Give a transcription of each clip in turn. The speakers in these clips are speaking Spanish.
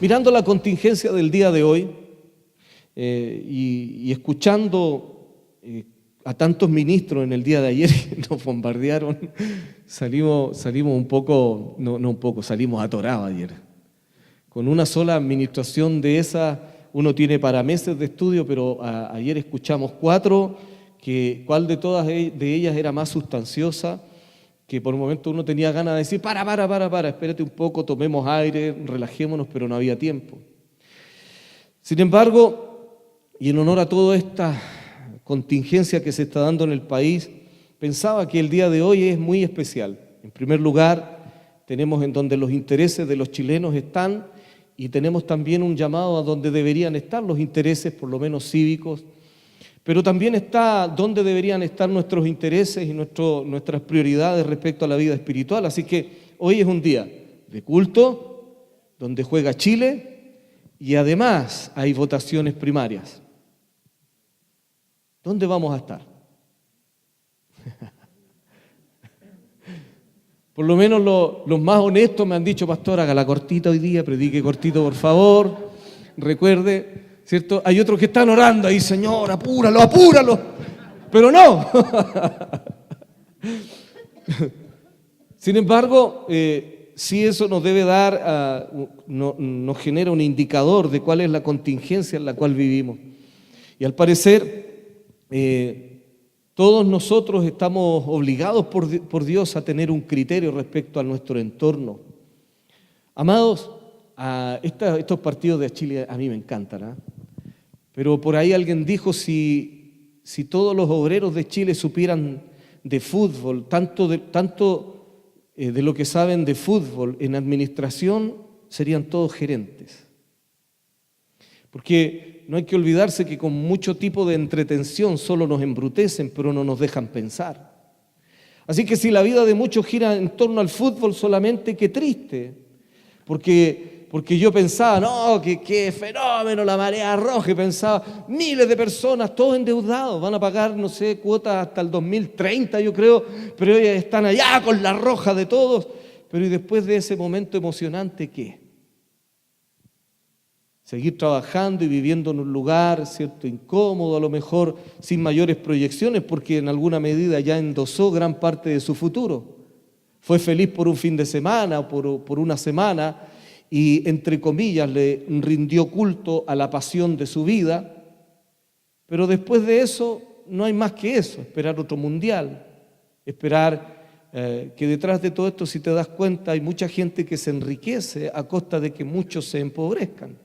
Mirando la contingencia del día de hoy y escuchando a tantos ministros en el día de ayer que nos bombardearon, salimos un poco, salimos atorados ayer. Con una sola administración de esa, uno tiene para meses de estudio, pero ayer escuchamos 4, que cuál de todas de ellas era más sustanciosa, que por un momento uno tenía ganas de decir, para, espérate un poco, tomemos aire, relajémonos, pero no había tiempo. Sin embargo, y en honor a toda esta contingencia que se está dando en el país, pensaba que el día de hoy es muy especial. En primer lugar, tenemos en donde los intereses de los chilenos están y tenemos también un llamado a donde deberían estar los intereses, por lo menos cívicos, pero también está donde deberían estar nuestros intereses y nuestras prioridades respecto a la vida espiritual. Así que hoy es un día de culto, donde juega Chile y además hay votaciones primarias. ¿Dónde vamos a estar? Por lo menos los más honestos me han dicho, pastor, hágala cortita hoy día, predique cortito por favor, recuerde, ¿cierto? Hay otros que están orando ahí, Señor, apúralo, pero no. Sin embargo, sí eso nos debe dar, nos genera un indicador de cuál es la contingencia en la cual vivimos. Y al parecer, todos nosotros estamos obligados por Dios a tener un criterio respecto a nuestro entorno. Amados, estos partidos de Chile a mí me encantan, ¿eh? Pero por ahí alguien dijo, si todos los obreros de Chile supieran de fútbol, tanto de lo que saben de fútbol en administración, serían todos gerentes. Porque no hay que olvidarse que con mucho tipo de entretención solo nos embrutecen, pero no nos dejan pensar. Así que si la vida de muchos gira en torno al fútbol solamente, qué triste. Porque yo pensaba, no, qué fenómeno, la marea roja, y pensaba, miles de personas, todos endeudados, van a pagar, no sé, cuotas hasta el 2030, yo creo, pero ellos están allá con la roja de todos. Pero y después de ese momento emocionante, ¿qué? Seguir trabajando y viviendo en un lugar, ¿cierto?, incómodo, a lo mejor sin mayores proyecciones, porque en alguna medida ya endosó gran parte de su futuro. Fue feliz por un fin de semana, por una semana, y entre comillas le rindió culto a la pasión de su vida, pero después de eso no hay más que eso, esperar otro mundial, esperar que detrás de todo esto, si te das cuenta, hay mucha gente que se enriquece a costa de que muchos se empobrezcan.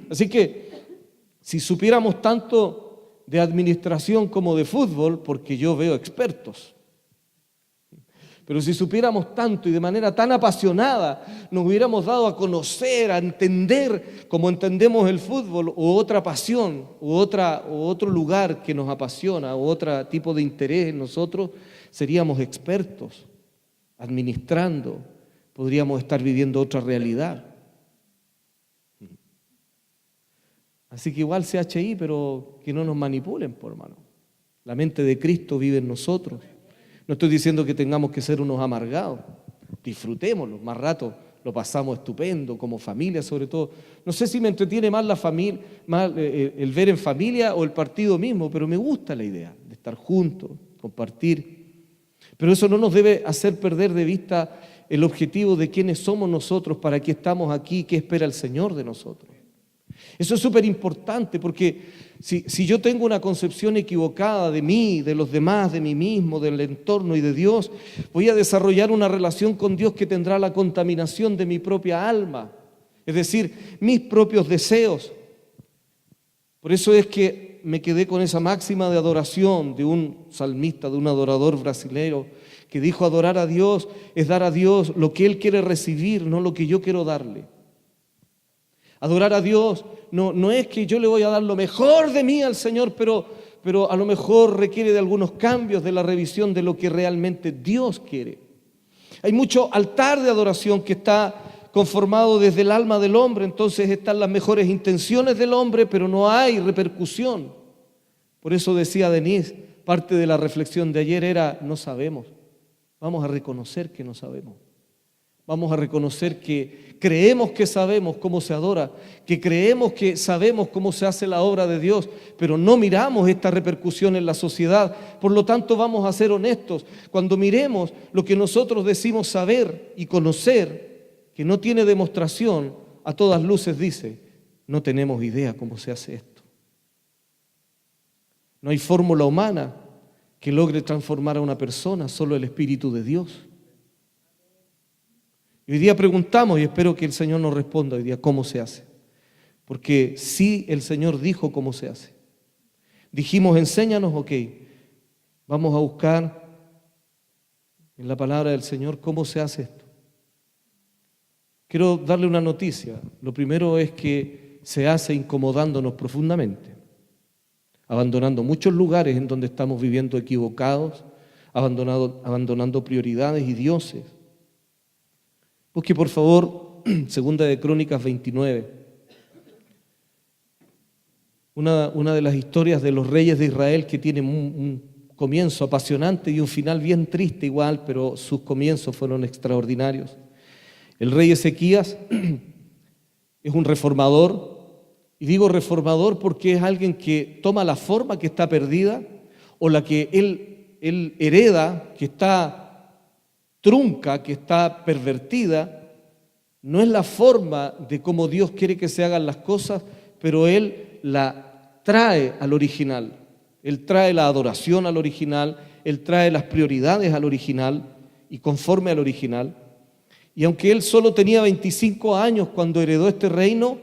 Así que si supiéramos tanto de administración como de fútbol, porque yo veo expertos, pero si supiéramos tanto y de manera tan apasionada, nos hubiéramos dado a conocer, a entender como entendemos el fútbol, o otra pasión, o otro lugar que nos apasiona, o otro tipo de interés en nosotros, seríamos expertos, administrando, podríamos estar viviendo otra realidad. Así que igual CHI, pero que no nos manipulen, por hermano. La mente de Cristo vive en nosotros. No estoy diciendo que tengamos que ser unos amargados. Disfrutémoslo, más rato lo pasamos estupendo, como familia sobre todo. No sé si me entretiene más la familia, más el ver en familia o el partido mismo, pero me gusta la idea de estar juntos, compartir. Pero eso no nos debe hacer perder de vista el objetivo de quiénes somos nosotros, para qué estamos aquí, qué espera el Señor de nosotros. Eso es súper importante, porque si yo tengo una concepción equivocada de mí, de los demás, de mí mismo, del entorno y de Dios, voy a desarrollar una relación con Dios que tendrá la contaminación de mi propia alma, es decir, mis propios deseos. Por eso es que me quedé con esa máxima de adoración de un salmista, de un adorador brasilero, que dijo: adorar a Dios es dar a Dios lo que Él quiere recibir, no lo que yo quiero darle. Adorar a Dios no es que yo le voy a dar lo mejor de mí al Señor, pero a lo mejor requiere de algunos cambios, de la revisión de lo que realmente Dios quiere. Hay mucho altar de adoración que está conformado desde el alma del hombre, entonces están las mejores intenciones del hombre, pero no hay repercusión. Por eso decía Denise, parte de la reflexión de ayer era: no sabemos, vamos a reconocer que no sabemos. Vamos a reconocer que creemos que sabemos cómo se adora, que creemos que sabemos cómo se hace la obra de Dios, pero no miramos esta repercusión en la sociedad. Por lo tanto, vamos a ser honestos. Cuando miremos lo que nosotros decimos saber y conocer, que no tiene demostración, a todas luces dice, no tenemos idea cómo se hace esto. No hay fórmula humana que logre transformar a una persona, solo el Espíritu de Dios. Y hoy día preguntamos, y espero que el Señor nos responda hoy día, ¿cómo se hace? Porque sí, el Señor dijo cómo se hace. Dijimos, enséñanos, ok, vamos a buscar en la palabra del Señor cómo se hace esto. Quiero darle una noticia. Lo primero es que se hace incomodándonos profundamente, abandonando muchos lugares en donde estamos viviendo equivocados, abandonando prioridades y dioses. Busque por favor Segunda de Crónicas 29. Una de las historias de los reyes de Israel que tiene un comienzo apasionante y un final bien triste igual, pero sus comienzos fueron extraordinarios. El rey Ezequías es un reformador, y digo reformador porque es alguien que toma la forma que está perdida o la que él hereda, que está trunca, que está pervertida. No es la forma de cómo Dios quiere que se hagan las cosas, pero Él la trae al original. Él trae la adoración al original, Él trae las prioridades al original y conforme al original. Y aunque Él solo tenía 25 años cuando heredó este reino,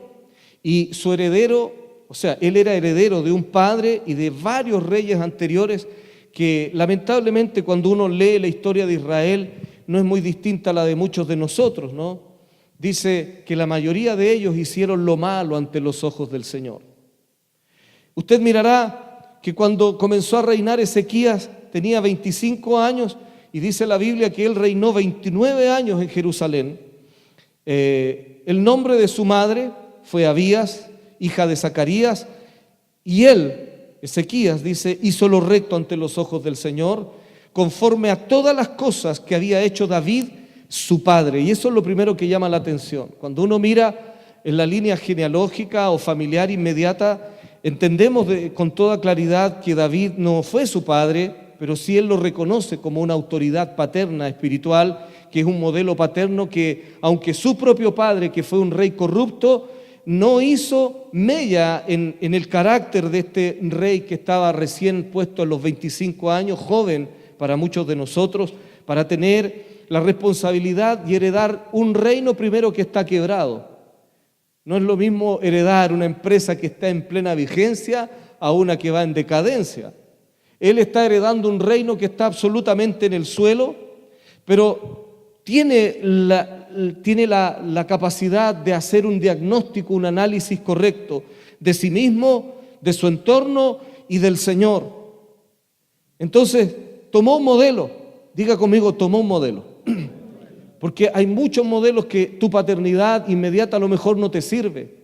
y su heredero, o sea, Él era heredero de un padre y de varios reyes anteriores que lamentablemente cuando uno lee la historia de Israel no es muy distinta a la de muchos de nosotros, ¿no? Dice que la mayoría de ellos hicieron lo malo ante los ojos del Señor. Usted mirará que cuando comenzó a reinar Ezequías tenía 25 años y dice la Biblia que él reinó 29 años en Jerusalén. El nombre de su madre fue Abías, hija de Zacarías, y él, Ezequías, dice, hizo lo recto ante los ojos del Señor, conforme a todas las cosas que había hecho David, su padre. Y eso es lo primero que llama la atención. Cuando uno mira en la línea genealógica o familiar inmediata, entendemos con toda claridad que David no fue su padre, pero sí él lo reconoce como una autoridad paterna espiritual, que es un modelo paterno que, aunque su propio padre, que fue un rey corrupto, no hizo mella en el carácter de este rey que estaba recién puesto a los 25 años, joven para muchos de nosotros, para tener la responsabilidad y heredar un reino primero que está quebrado. No es lo mismo heredar una empresa que está en plena vigencia a una que va en decadencia. Él está heredando un reino que está absolutamente en el suelo, pero tiene la capacidad de hacer un diagnóstico, un análisis correcto de sí mismo, de su entorno y del Señor. Entonces, tomó un modelo. Diga conmigo, tomó un modelo. Porque hay muchos modelos que tu paternidad inmediata a lo mejor no te sirve.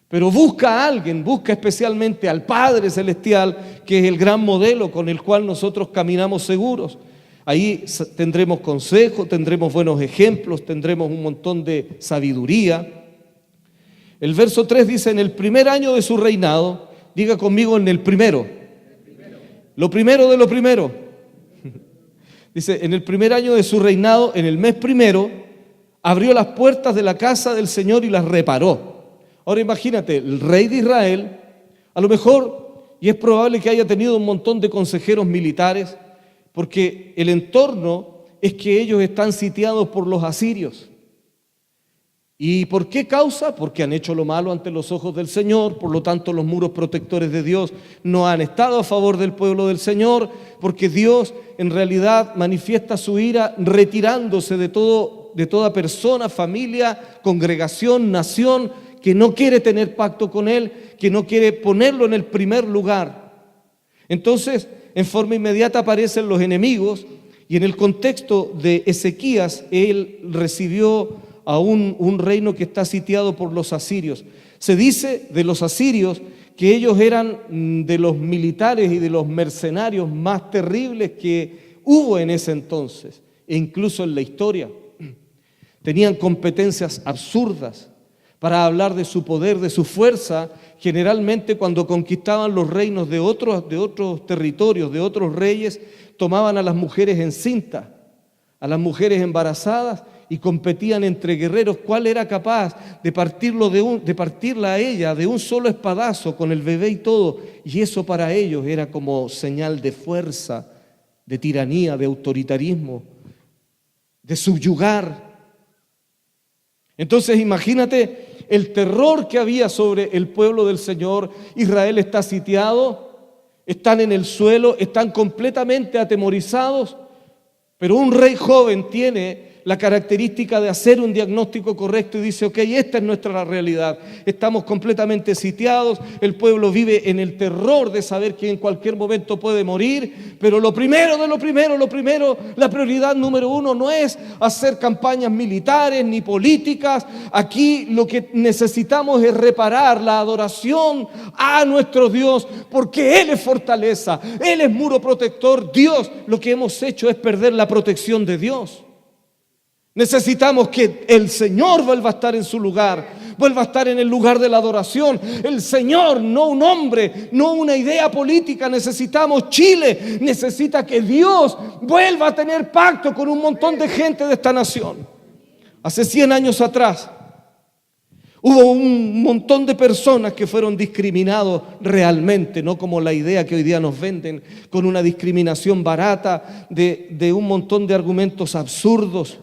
Pero busca a alguien, busca especialmente al Padre Celestial, que es el gran modelo con el cual nosotros caminamos seguros. Ahí tendremos consejos, tendremos buenos ejemplos, tendremos un montón de sabiduría. El verso 3 dice, en el primer año de su reinado, diga conmigo en el primero. Lo primero de lo primero. Dice, en el primer año de su reinado, en el mes primero, abrió las puertas de la casa del Señor y las reparó. Ahora imagínate, el rey de Israel, a lo mejor, y es probable que haya tenido un montón de consejeros militares, porque el entorno es que ellos están sitiados por los asirios. ¿Y por qué causa? Porque han hecho lo malo ante los ojos del Señor, por lo tanto los muros protectores de Dios no han estado a favor del pueblo del Señor, porque Dios en realidad manifiesta su ira retirándose de toda persona, familia, congregación, nación, que no quiere tener pacto con Él, que no quiere ponerlo en el primer lugar. Entonces, en forma inmediata aparecen los enemigos, y en el contexto de Ezequías, él recibió a un reino que está sitiado por los asirios. Se dice de los asirios que ellos eran de los militares y de los mercenarios más terribles que hubo en ese entonces, e incluso en la historia. Tenían competencias absurdas para hablar de su poder, de su fuerza. Generalmente cuando conquistaban los reinos de otros territorios, de otros reyes, tomaban a las mujeres encintas, a las mujeres embarazadas, y competían entre guerreros cuál era capaz de partirla a ella de un solo espadazo con el bebé y todo. Y eso para ellos era como señal de fuerza, de tiranía, de autoritarismo, de subyugar. Entonces imagínate el terror que había sobre el pueblo del Señor. Israel está sitiado, están en el suelo, están completamente atemorizados, pero un rey joven tiene la característica de hacer un diagnóstico correcto y dice, ok, esta es nuestra realidad, estamos completamente sitiados, el pueblo vive en el terror de saber que en cualquier momento puede morir, pero lo primero, la prioridad número uno no es hacer campañas militares ni políticas. Aquí lo que necesitamos es reparar la adoración a nuestro Dios, porque Él es fortaleza, Él es muro protector. Dios, lo que hemos hecho es perder la protección de Dios. Necesitamos que el Señor vuelva a estar en su lugar, vuelva a estar en el lugar de la adoración. El Señor, no un hombre, no una idea política. Necesitamos, Chile necesita que Dios vuelva a tener pacto con un montón de gente de esta nación. Hace 100 años atrás hubo un montón de personas que fueron discriminados realmente, no como la idea que hoy día nos venden, con una discriminación barata de un montón de argumentos absurdos,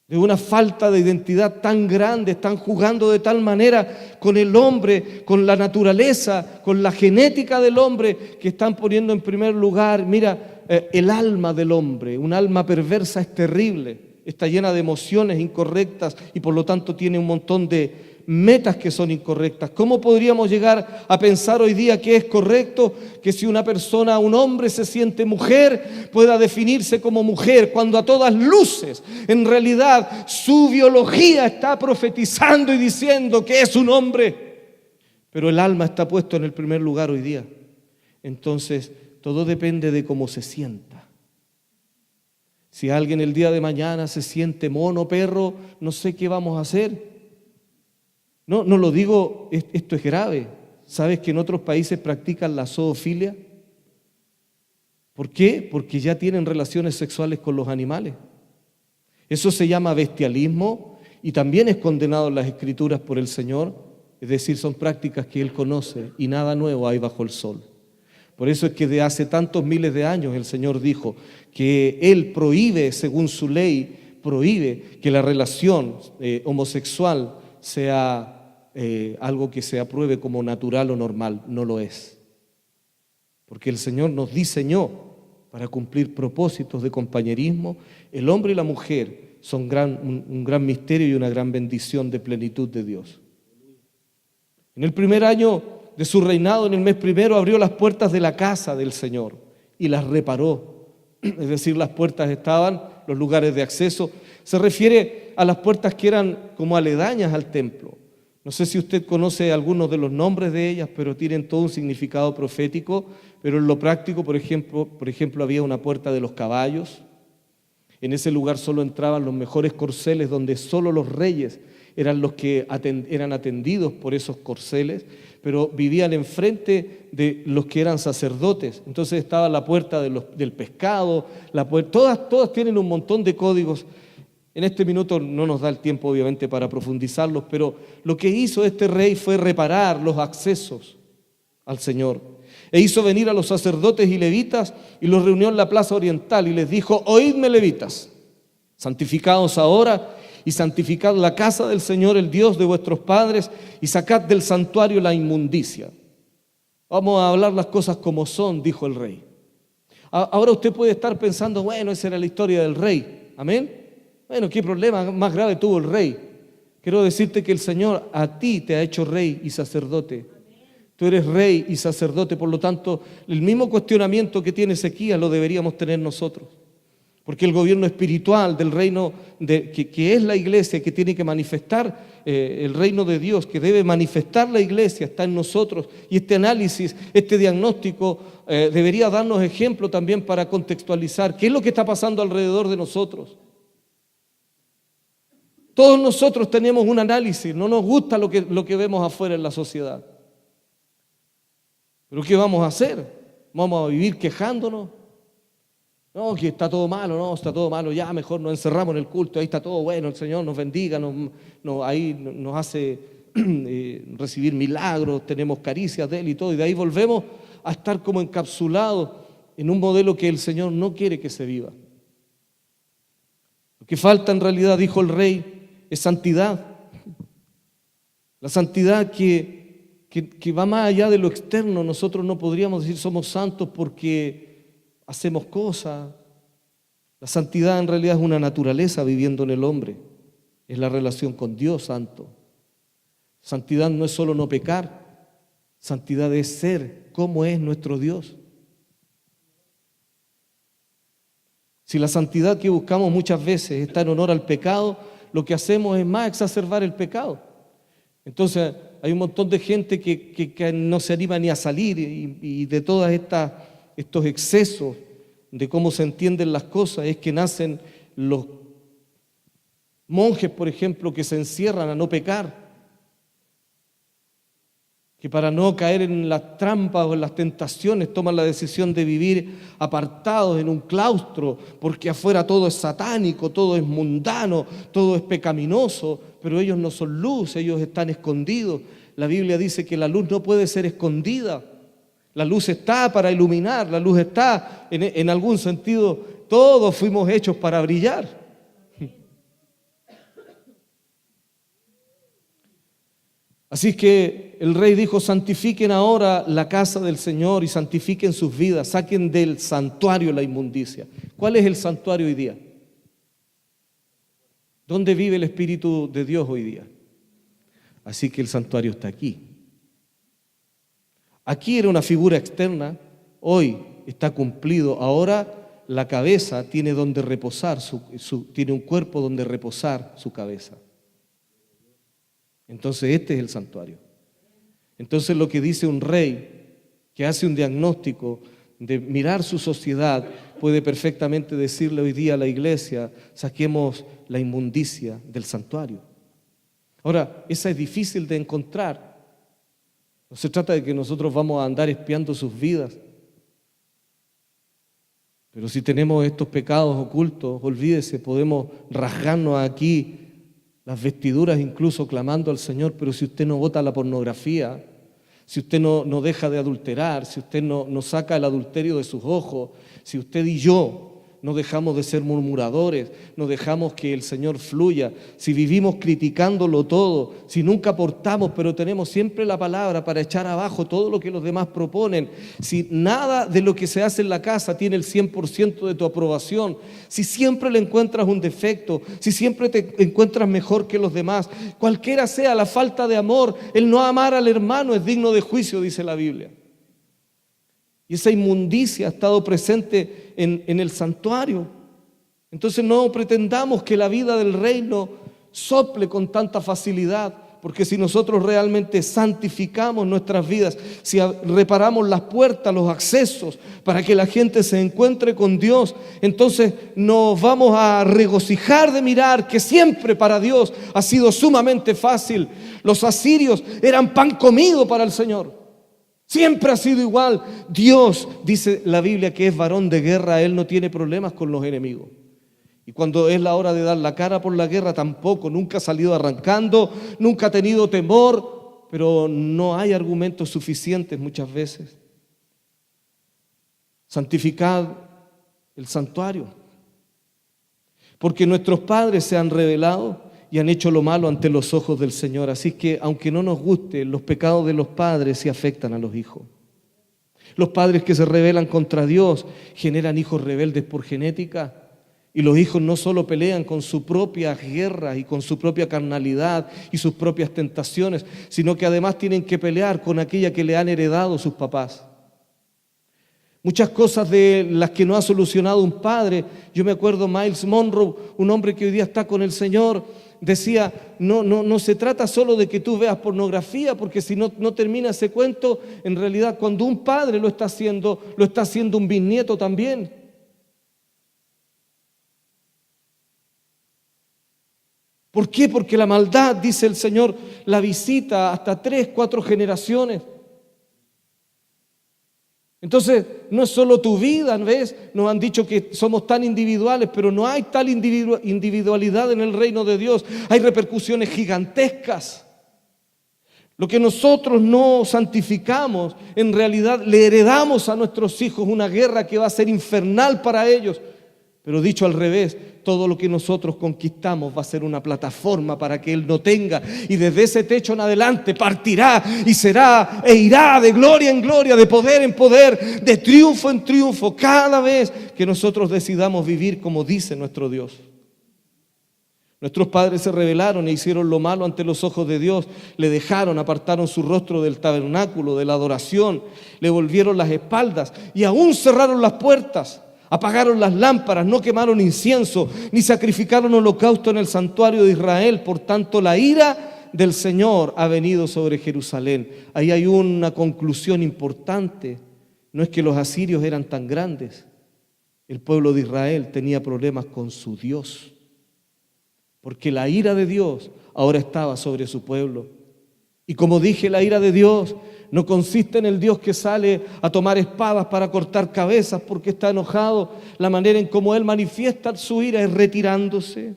de una falta de identidad tan grande. Están jugando de tal manera con el hombre, con la naturaleza, con la genética del hombre, que están poniendo en primer lugar, mira, el alma del hombre. Un alma perversa es terrible, está llena de emociones incorrectas y por lo tanto tiene un montón de metas que son incorrectas. ¿Cómo podríamos llegar a pensar hoy día que es correcto que si una persona, un hombre se siente mujer, pueda definirse como mujer, cuando a todas luces, en realidad, su biología está profetizando y diciendo que es un hombre? Pero el alma está puesto en el primer lugar hoy día. Entonces, todo depende de cómo se sienta. Si alguien el día de mañana se siente mono, perro, no sé qué vamos a hacer. No lo digo, esto es grave. ¿Sabes que en otros países practican la zoofilia? ¿Por qué? Porque ya tienen relaciones sexuales con los animales. Eso se llama bestialismo y también es condenado en las Escrituras por el Señor. Es decir, son prácticas que Él conoce y nada nuevo hay bajo el sol. Por eso es que de hace tantos miles de años el Señor dijo que Él prohíbe, según su ley, prohíbe que la relación homosexual sea algo que se apruebe como natural o normal. No lo es. Porque el Señor nos diseñó para cumplir propósitos de compañerismo. El hombre y la mujer son un gran misterio y una gran bendición de plenitud de Dios. En el primer año de su reinado, en el mes primero, abrió las puertas de la casa del Señor y las reparó. Es decir, las puertas estaban, los lugares de acceso. Se refiere a las puertas que eran como aledañas al templo. No sé si usted conoce algunos de los nombres de ellas, pero tienen todo un significado profético. Pero en lo práctico, por ejemplo, había una puerta de los caballos. En ese lugar solo entraban los mejores corceles, donde solo los reyes eran los que eran atendidos por esos corceles, pero vivían enfrente de los que eran sacerdotes. Entonces estaba la puerta del pescado, todas tienen un montón de códigos. En este minuto no nos da el tiempo, obviamente, para profundizarlos, pero lo que hizo este rey fue reparar los accesos al Señor. E hizo venir a los sacerdotes y levitas y los reunió en la plaza oriental y les dijo: oídme, levitas, santificaos ahora y santificad la casa del Señor, el Dios de vuestros padres, y sacad del santuario la inmundicia. Vamos a hablar las cosas como son, dijo el rey. Ahora usted puede estar pensando, bueno, esa era la historia del rey. Amén. Bueno, ¿qué problema más grave tuvo el rey? Quiero decirte que el Señor a ti te ha hecho rey y sacerdote. Tú eres rey y sacerdote, por lo tanto, el mismo cuestionamiento que tiene Ezequías lo deberíamos tener nosotros. Porque el gobierno espiritual del reino, que es la iglesia, que tiene que manifestar el reino de Dios, que debe manifestar la iglesia, está en nosotros. Y este análisis, este diagnóstico debería darnos ejemplo también para contextualizar qué es lo que está pasando alrededor de nosotros. Todos nosotros tenemos un análisis, no nos gusta lo que vemos afuera en la sociedad. ¿Pero qué vamos a hacer? ¿Vamos a vivir quejándonos? No, que está todo malo, no, está todo malo, ya mejor nos encerramos en el culto, ahí está todo bueno, el Señor nos bendiga, ahí nos hace recibir milagros, tenemos caricias de Él y todo, y de ahí volvemos a estar como encapsulados en un modelo que el Señor no quiere que se viva. Lo que falta en realidad, dijo el rey, es santidad. La santidad que va más allá de lo externo. Nosotros no podríamos decir somos santos porque hacemos cosas. La santidad en realidad es una naturaleza viviendo en el hombre. Es la relación con Dios santo. Santidad no es solo no pecar. Santidad es ser como es nuestro Dios. Si la santidad que buscamos muchas veces está en honor al pecado, lo que hacemos es más exacerbar el pecado. Entonces hay un montón de gente que no se anima ni a salir y de todas estos excesos de cómo se entienden las cosas es que nacen los monjes, por ejemplo, que se encierran a no pecar, que para no caer en las trampas o en las tentaciones toman la decisión de vivir apartados en un claustro, porque afuera todo es satánico, todo es mundano, todo es pecaminoso, pero ellos no son luz, ellos están escondidos. La Biblia dice que la luz no puede ser escondida. La luz está para iluminar, la luz está, en algún sentido, todos fuimos hechos para brillar. Así que el rey dijo, santifiquen ahora la casa del Señor y santifiquen sus vidas, saquen del santuario la inmundicia. ¿Cuál es el santuario hoy día? ¿Dónde vive el Espíritu de Dios hoy día? Así que el santuario está aquí. Aquí era una figura externa, hoy está cumplido. Ahora la cabeza tiene donde reposar, tiene un cuerpo donde reposar su cabeza. Entonces este es el santuario. Entonces lo que dice un rey que hace un diagnóstico de mirar su sociedad puede perfectamente decirle hoy día a la iglesia, saquemos la inmundicia del santuario. Ahora, esa es difícil de encontrar. No se trata de que nosotros vamos a andar espiando sus vidas. Pero si tenemos estos pecados ocultos, olvídese, podemos rasgarnos aquí las vestiduras incluso clamando al Señor, pero si usted no bota la pornografía, si usted no deja de adulterar, si usted no saca el adulterio de sus ojos, si usted y yo no dejamos de ser murmuradores, no dejamos que el Señor fluya, si vivimos criticándolo todo, si nunca aportamos, pero tenemos siempre la palabra para echar abajo todo lo que los demás proponen, si nada de lo que se hace en la casa tiene el 100% de tu aprobación, si siempre le encuentras un defecto, si siempre te encuentras mejor que los demás, cualquiera sea la falta de amor, el no amar al hermano es digno de juicio, dice la Biblia. Y esa inmundicia ha estado presente en el santuario. Entonces no pretendamos que la vida del reino sople con tanta facilidad, porque si nosotros realmente santificamos nuestras vidas, si reparamos las puertas, los accesos, para que la gente se encuentre con Dios, entonces nos vamos a regocijar de mirar que siempre para Dios ha sido sumamente fácil. Los asirios eran pan comido para el Señor. Siempre ha sido igual. Dios, dice la Biblia, que es varón de guerra. Él no tiene problemas con los enemigos. Y cuando es la hora de dar la cara por la guerra, tampoco. Nunca ha salido arrancando, nunca ha tenido temor, pero no hay argumentos suficientes muchas veces. Santificad el santuario, porque nuestros padres se han rebelado y han hecho lo malo ante los ojos del Señor. Así que, aunque no nos guste, los pecados de los padres sí afectan a los hijos. Los padres que se rebelan contra Dios generan hijos rebeldes por genética. Y los hijos no solo pelean con su propia guerra y con su propia carnalidad y sus propias tentaciones, sino que además tienen que pelear con aquella que le han heredado sus papás. Muchas cosas de las que no ha solucionado un padre. Yo me acuerdo Miles Monroe, un hombre que hoy día está con el Señor, decía, no se trata solo de que tú veas pornografía, porque si no termina ese cuento, en realidad cuando un padre lo está haciendo un bisnieto también. ¿Por qué? Porque la maldad, dice el Señor, la visita hasta 3, 4 generaciones. Entonces, no es solo tu vida, ¿ves? Nos han dicho que somos tan individuales, pero no hay tal individualidad en el reino de Dios. Hay repercusiones gigantescas. Lo que nosotros no santificamos, en realidad le heredamos a nuestros hijos una guerra que va a ser infernal para ellos. Pero dicho al revés, todo lo que nosotros conquistamos va a ser una plataforma para que Él no tenga. Y desde ese techo en adelante partirá y será e irá de gloria en gloria, de poder en poder, de triunfo en triunfo, cada vez que nosotros decidamos vivir como dice nuestro Dios. Nuestros padres se rebelaron e hicieron lo malo ante los ojos de Dios. Le dejaron, apartaron su rostro del tabernáculo, de la adoración, le volvieron las espaldas y aún cerraron las puertas. Apagaron las lámparas, no quemaron incienso, ni sacrificaron holocausto en el santuario de Israel. Por tanto, la ira del Señor ha venido sobre Jerusalén. Ahí hay una conclusión importante. No es que los asirios eran tan grandes. El pueblo de Israel tenía problemas con su Dios. Porque la ira de Dios ahora estaba sobre su pueblo. Y como dije, la ira de Dios no consiste en el Dios que sale a tomar espadas para cortar cabezas porque está enojado. La manera en cómo Él manifiesta su ira es retirándose.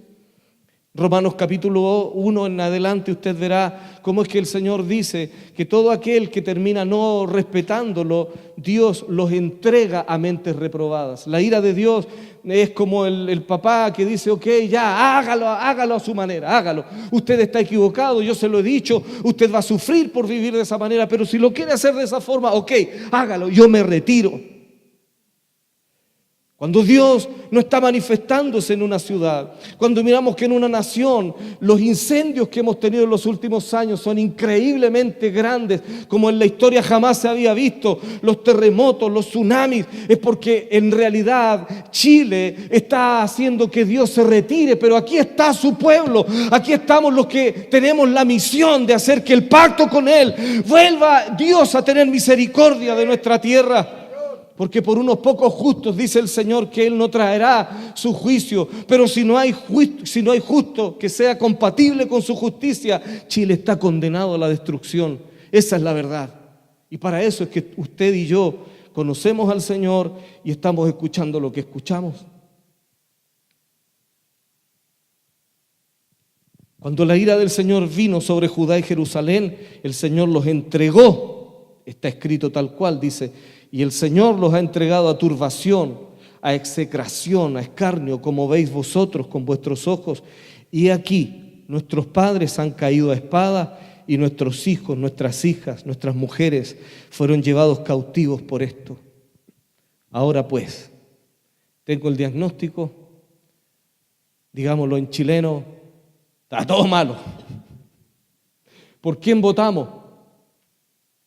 Romanos capítulo 1 en adelante usted verá cómo es que el Señor dice que todo aquel que termina no respetándolo, Dios los entrega a mentes reprobadas. La ira de Dios es como el papá que dice, ok, ya, hágalo a su manera, hágalo. Usted está equivocado, yo se lo he dicho, usted va a sufrir por vivir de esa manera, pero si lo quiere hacer de esa forma, ok, hágalo, yo me retiro. Cuando Dios no está manifestándose en una ciudad, cuando miramos que en una nación los incendios que hemos tenido en los últimos años son increíblemente grandes, como en la historia jamás se había visto, los terremotos, los tsunamis, es porque en realidad Chile está haciendo que Dios se retire, pero aquí está su pueblo, aquí estamos los que tenemos la misión de hacer que el pacto con Él vuelva Dios a tener misericordia de nuestra tierra. Porque por unos pocos justos dice el Señor que Él no traerá su juicio. Pero si no hay justo que sea compatible con su justicia, Chile está condenado a la destrucción. Esa es la verdad. Y para eso es que usted y yo conocemos al Señor y estamos escuchando lo que escuchamos. Cuando la ira del Señor vino sobre Judá y Jerusalén, el Señor los entregó. Está escrito tal cual, dice, y el Señor los ha entregado a turbación, a execración, a escarnio, como veis vosotros con vuestros ojos. Y aquí nuestros padres han caído a espada y nuestros hijos, nuestras hijas, nuestras mujeres fueron llevados cautivos por esto. Ahora pues, tengo el diagnóstico, digámoslo en chileno, está todo malo. ¿Por quién votamos?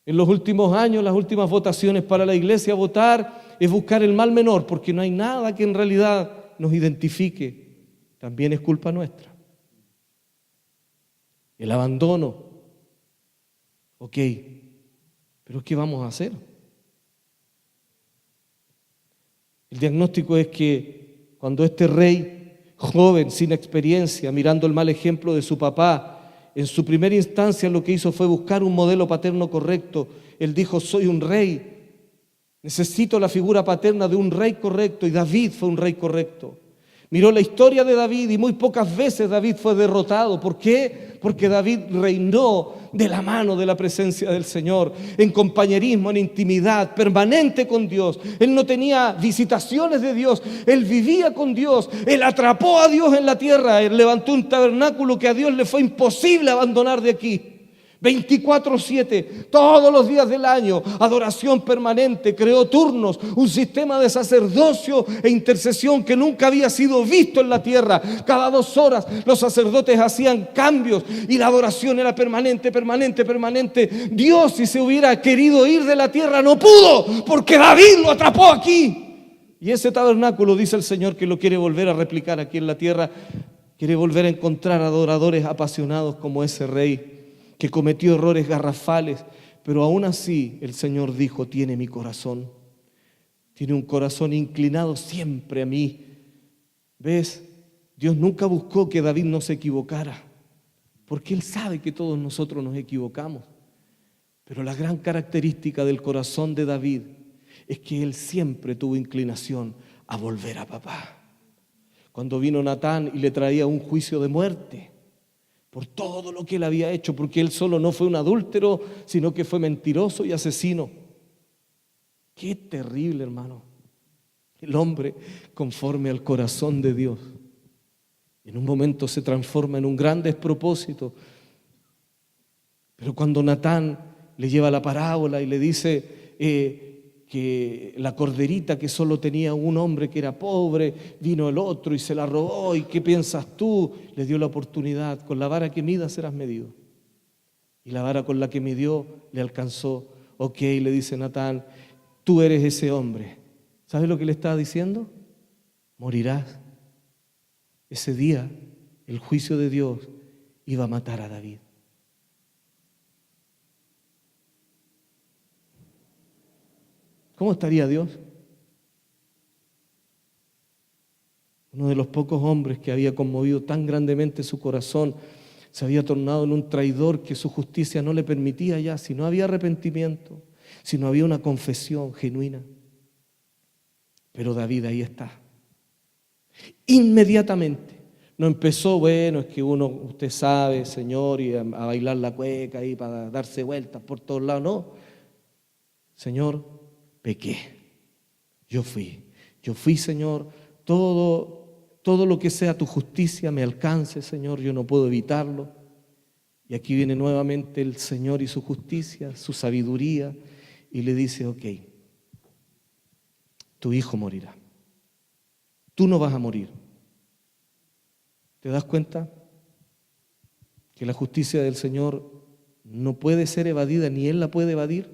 En los últimos años, las últimas votaciones para la iglesia, votar es buscar el mal menor, porque no hay nada que en realidad nos identifique. También es culpa nuestra. El abandono. Ok, pero ¿qué vamos a hacer? El diagnóstico es que cuando este rey, joven, sin experiencia, mirando el mal ejemplo de su papá, en su primera instancia lo que hizo fue buscar un modelo paterno correcto. Él dijo, soy un rey, necesito la figura paterna de un rey correcto, y David fue un rey correcto. Miró la historia de David y muy pocas veces David fue derrotado. ¿Por qué? Porque David reinó de la mano de la presencia del Señor, en compañerismo, en intimidad, permanente con Dios. Él no tenía visitaciones de Dios, él vivía con Dios, él atrapó a Dios en la tierra, él levantó un tabernáculo que a Dios le fue imposible abandonar de aquí. 24/7, todos los días del año, adoración permanente, creó turnos, un sistema de sacerdocio e intercesión que nunca había sido visto en la tierra. Cada 2 horas los sacerdotes hacían cambios y la adoración era permanente. Dios, si se hubiera querido ir de la tierra, no pudo, porque David lo atrapó aquí. Y ese tabernáculo, dice el Señor, que lo quiere volver a replicar aquí en la tierra. Quiere volver a encontrar adoradores apasionados como ese rey que cometió errores garrafales, pero aún así el Señor dijo, tiene mi corazón, tiene un corazón inclinado siempre a mí. ¿Ves? Dios nunca buscó que David no se equivocara, porque Él sabe que todos nosotros nos equivocamos. Pero la gran característica del corazón de David es que él siempre tuvo inclinación a volver a papá. Cuando vino Natán y le traía un juicio de muerte por todo lo que él había hecho, porque él solo no fue un adúltero, sino que fue mentiroso y asesino. Qué terrible, hermano. El hombre, conforme al corazón de Dios, en un momento se transforma en un gran despropósito. Pero cuando Natán le lleva la parábola y le dice que la corderita que solo tenía un hombre que era pobre, vino el otro y se la robó, ¿y qué piensas tú? Le dio la oportunidad, con la vara que midas serás medido. Y la vara con la que midió le alcanzó. Ok, le dice Natán, tú eres ese hombre. ¿Sabes lo que le estaba diciendo? Morirás. Ese día el juicio de Dios iba a matar a David. ¿Cómo estaría Dios? Uno de los pocos hombres que había conmovido tan grandemente su corazón se había tornado en un traidor que su justicia no le permitía ya, si no había arrepentimiento, si no había una confesión genuina. Pero David ahí está. Inmediatamente. No empezó, bueno, es que usted sabe, Señor, y a bailar la cueca ahí para darse vueltas por todos lados. No. Señor, pequé. Yo fui, Señor, todo lo que sea tu justicia me alcance, Señor, yo no puedo evitarlo. Y aquí viene nuevamente el Señor y su justicia, su sabiduría, y le dice, ok, tu hijo morirá. Tú no vas a morir. ¿Te das cuenta? Que la justicia del Señor no puede ser evadida, ni Él la puede evadir.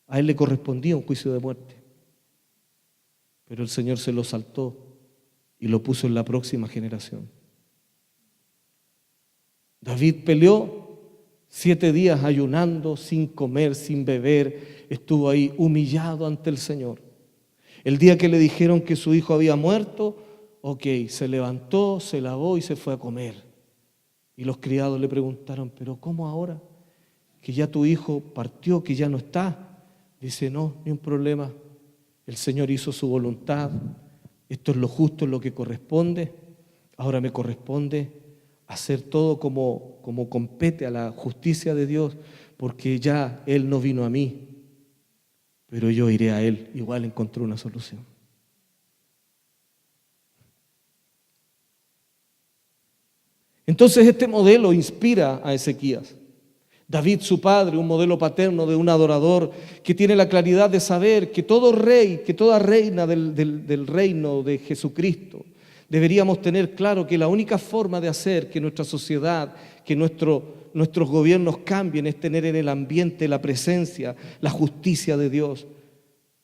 A Él le correspondía un juicio de muerte. Pero el Señor se lo saltó y lo puso en la próxima generación. David peleó 7 días ayunando, sin comer, sin beber. Estuvo ahí humillado ante el Señor. El día que le dijeron que su hijo había muerto, ok, se levantó, se lavó y se fue a comer. Y los criados le preguntaron, ¿pero cómo ahora? Que ya tu hijo partió, que ya no está. Dice, no, ni un problema. El Señor hizo su voluntad. Esto es lo justo, es lo que corresponde. Ahora me corresponde hacer todo como compete a la justicia de Dios, porque ya Él no vino a mí, pero yo iré a Él. Igual encontró una solución. Entonces este modelo inspira a Ezequías. David, su padre, un modelo paterno de un adorador que tiene la claridad de saber que todo rey, que toda reina del reino de Jesucristo, deberíamos tener claro que la única forma de hacer que nuestra sociedad, que nuestros gobiernos cambien es tener en el ambiente la presencia, la justicia de Dios.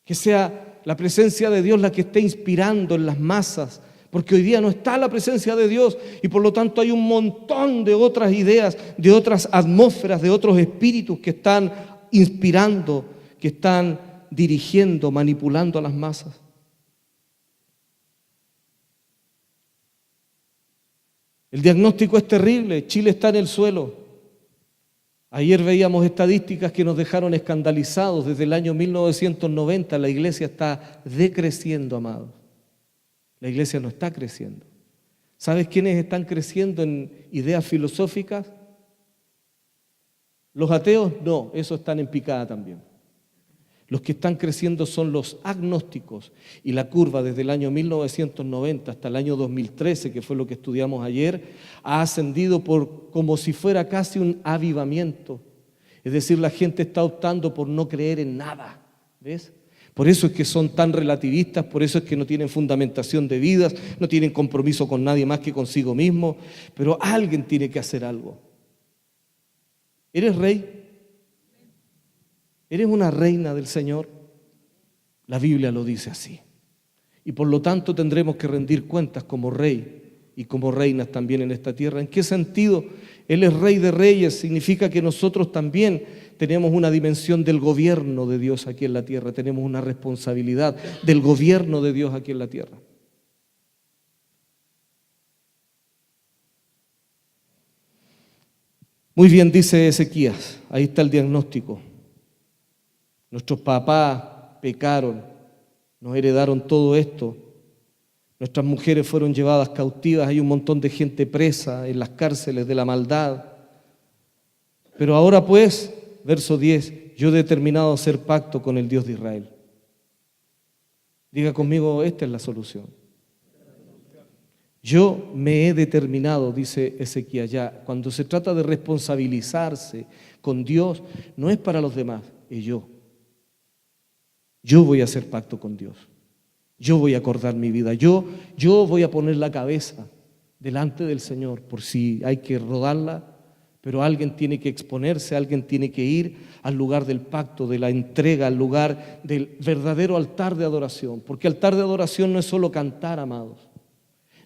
Que sea la presencia de Dios la que esté inspirando en las masas, porque hoy día no está la presencia de Dios y por lo tanto hay un montón de otras ideas, de otras atmósferas, de otros espíritus que están inspirando, que están dirigiendo, manipulando a las masas. El diagnóstico es terrible, Chile está en el suelo. Ayer veíamos estadísticas que nos dejaron escandalizados. Desde el año 1990 la iglesia está decreciendo, amados. La iglesia no está creciendo. ¿Sabes quiénes están creciendo en ideas filosóficas? ¿Los ateos? No, esos están en picada también. Los que están creciendo son los agnósticos. Y la curva desde el año 1990 hasta el año 2013, que fue lo que estudiamos ayer, ha ascendido como si fuera casi un avivamiento. Es decir, la gente está optando por no creer en nada. ¿Ves? Por eso es que son tan relativistas, por eso es que no tienen fundamentación de vidas, no tienen compromiso con nadie más que consigo mismo. Pero alguien tiene que hacer algo. ¿Eres rey? ¿Eres una reina del Señor? La Biblia lo dice así. Y por lo tanto tendremos que rendir cuentas como rey y como reinas también en esta tierra. ¿En qué sentido? Él es rey de reyes, significa que nosotros también tenemos una dimensión del gobierno de Dios aquí en la tierra, tenemos una responsabilidad del gobierno de Dios aquí en la tierra. Muy bien, dice Ezequías, ahí está el diagnóstico. Nuestros papás pecaron, nos heredaron todo esto. Nuestras mujeres fueron llevadas cautivas, hay un montón de gente presa en las cárceles de la maldad. Pero ahora pues, verso 10, yo he determinado hacer pacto con el Dios de Israel. Diga conmigo, esta es la solución. Yo me he determinado, dice Ezequías ya, cuando se trata de responsabilizarse con Dios, no es para los demás, es yo. Yo voy a hacer pacto con Dios. Yo voy a acordar mi vida. Yo voy a poner la cabeza delante del Señor por si hay que rodarla, pero alguien tiene que exponerse, alguien tiene que ir al lugar del pacto, de la entrega, al lugar del verdadero altar de adoración. Porque altar de adoración no es solo cantar, amados,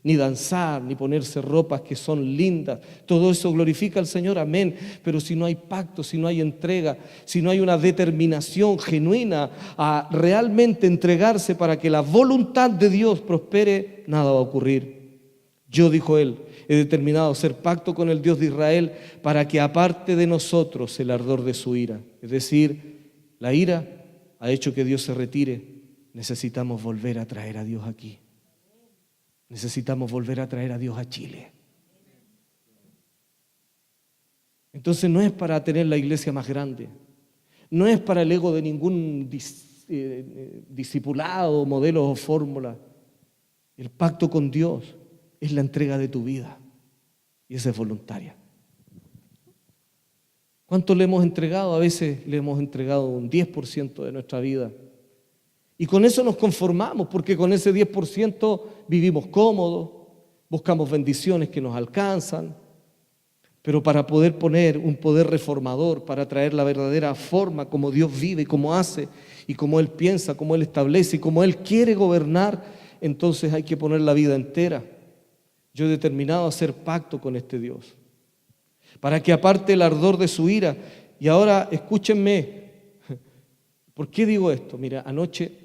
ni danzar, ni ponerse ropas que son lindas. Todo eso glorifica al Señor, amén. Pero si no hay pacto, si no hay entrega, si no hay una determinación genuina a realmente entregarse para que la voluntad de Dios prospere, nada va a ocurrir. Yo, dijo él, he determinado hacer pacto con el Dios de Israel para que aparte de nosotros el ardor de su ira. Es decir, la ira ha hecho que Dios se retire. Necesitamos volver a traer a Dios aquí. Necesitamos volver a traer a Dios a Chile. Entonces no es para tener la iglesia más grande, no es para el ego de ningún discipulado, modelo o fórmula. El pacto con Dios es la entrega de tu vida y esa es voluntaria. ¿Cuánto le hemos entregado? A veces le hemos entregado un 10% de nuestra vida. Y con eso nos conformamos, porque con ese 10% vivimos cómodos, buscamos bendiciones que nos alcanzan, pero para poder poner un poder reformador, para traer la verdadera forma como Dios vive, como hace, y como Él piensa, como Él establece, y como Él quiere gobernar, entonces hay que poner la vida entera. Yo he determinado hacer pacto con este Dios, para que aparte el ardor de su ira. Y ahora escúchenme, ¿por qué digo esto? Mira, anoche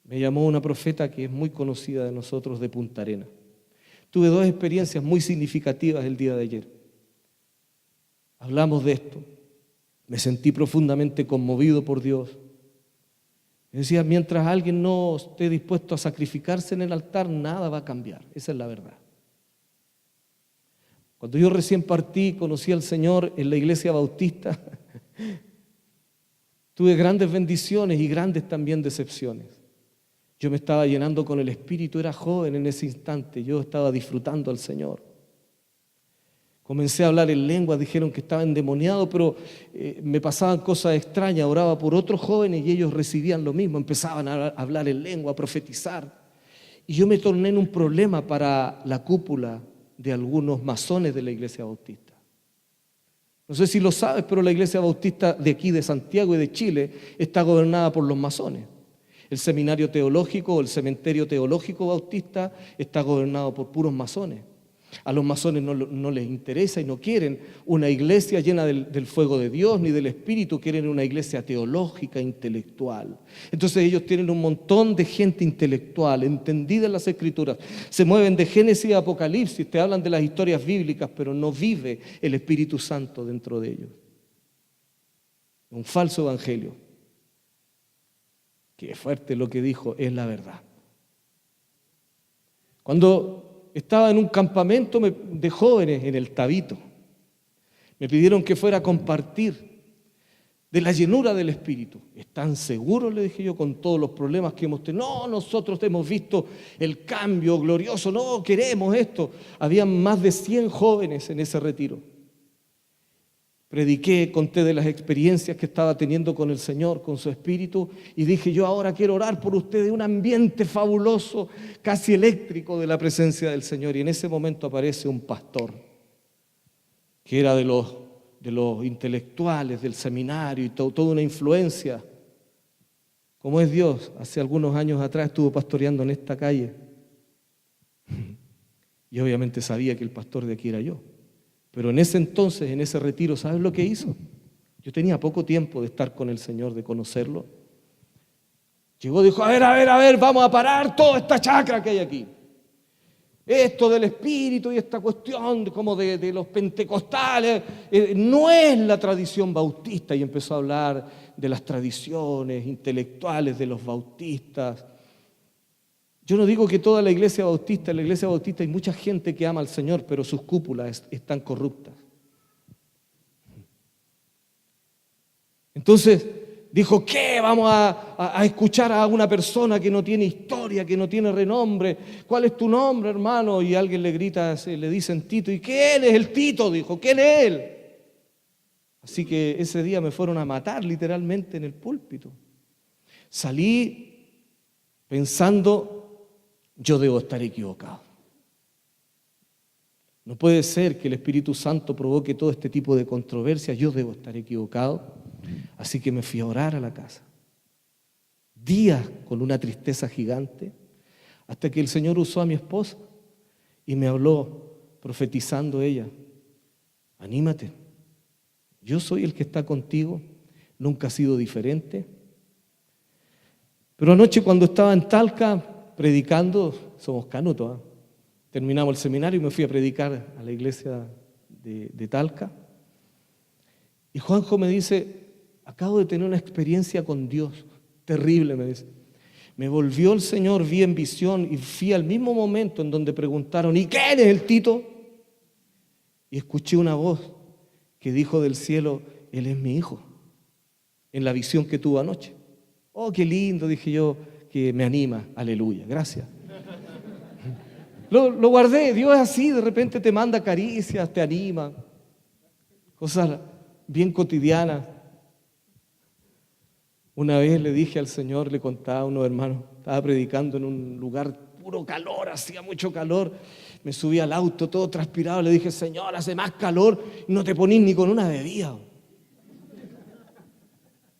me llamó una profeta que es muy conocida de nosotros de Punta Arenas. Tuve dos experiencias muy significativas el día de ayer. Hablamos de esto. Me sentí profundamente conmovido por Dios. Me decía, mientras alguien no esté dispuesto a sacrificarse en el altar, nada va a cambiar. Esa es la verdad. Cuando yo recién partí, conocí al Señor en la iglesia bautista, tuve grandes bendiciones y grandes también decepciones. Yo me estaba llenando con el Espíritu, era joven en ese instante, yo estaba disfrutando al Señor. Comencé a hablar en lenguas, dijeron que estaba endemoniado, pero me pasaban cosas extrañas, oraba por otros jóvenes y ellos recibían lo mismo, empezaban a hablar en lengua, a profetizar. Y yo me torné en un problema para la cúpula de algunos masones de la iglesia bautista. No sé si lo sabes, pero la iglesia bautista de aquí, de Santiago y de Chile, está gobernada por los masones. El seminario teológico o el cementerio teológico bautista está gobernado por puros masones. A los masones no les interesa y no quieren una iglesia llena del fuego de Dios ni del Espíritu, quieren una iglesia teológica, intelectual. Entonces ellos tienen un montón de gente intelectual, entendida en las Escrituras. Se mueven de Génesis a Apocalipsis, te hablan de las historias bíblicas, pero no vive el Espíritu Santo dentro de ellos. Un falso evangelio. Qué fuerte lo que dijo, es la verdad. Cuando estaba en un campamento de jóvenes en el Tabito, me pidieron que fuera a compartir de la llenura del Espíritu. ¿Están seguros? Le dije yo, con todos los problemas que hemos tenido. No, nosotros hemos visto el cambio glorioso, no queremos esto. Habían más de 100 jóvenes en ese retiro. Prediqué, conté de las experiencias que estaba teniendo con el Señor, con su Espíritu, y dije, yo ahora quiero orar por ustedes, un ambiente fabuloso, casi eléctrico de la presencia del Señor. Y en ese momento aparece un pastor, que era de los intelectuales, del seminario, y toda una influencia. Como es Dios, hace algunos años atrás estuvo pastoreando en esta calle. Y obviamente sabía que el pastor de aquí era yo. Pero en ese entonces, en ese retiro, ¿sabes lo que hizo? Yo tenía poco tiempo de estar con el Señor, de conocerlo. Llegó y dijo, a ver, vamos a parar toda esta chacra que hay aquí. Esto del Espíritu y esta cuestión como de los pentecostales, no es la tradición bautista. Y empezó a hablar de las tradiciones intelectuales de los bautistas. Yo no digo que toda la iglesia bautista, en la iglesia bautista hay mucha gente que ama al Señor, pero sus cúpulas están corruptas. Entonces dijo, ¿qué? Vamos a escuchar a una persona que no tiene historia, que no tiene renombre. ¿Cuál es tu nombre, hermano? Y alguien le grita, le dicen Tito. ¿Y quién es el Tito? Dijo, ¿quién es él? Así que ese día me fueron a matar literalmente en el púlpito. Salí pensando, yo debo estar equivocado. No puede ser que el Espíritu Santo provoque todo este tipo de controversias, yo debo estar equivocado. Así que me fui a orar a la casa. Días con una tristeza gigante, hasta que el Señor usó a mi esposa y me habló profetizando ella. Anímate, yo soy el que está contigo, nunca ha sido diferente. Pero anoche cuando estaba en Talca predicando, somos canutos, terminamos el seminario y me fui a predicar a la iglesia de Talca. Y Juanjo me dice, acabo de tener una experiencia con Dios, terrible, me dice. Me volvió el Señor, vi en visión y fui al mismo momento en donde preguntaron, ¿y quién es el Tito? Y escuché una voz que dijo del cielo, Él es mi hijo, en la visión que tuve anoche. Oh, qué lindo, dije yo, que me anima, aleluya, gracias. Lo guardé, Dios es así, de repente te manda caricias, te anima, cosas bien cotidianas. Una vez le dije al Señor, le contaba a unos hermanos, estaba predicando en un lugar puro calor, hacía mucho calor, me subí al auto todo transpirado, le dije, Señor, hace más calor y no te ponís ni con una bebida.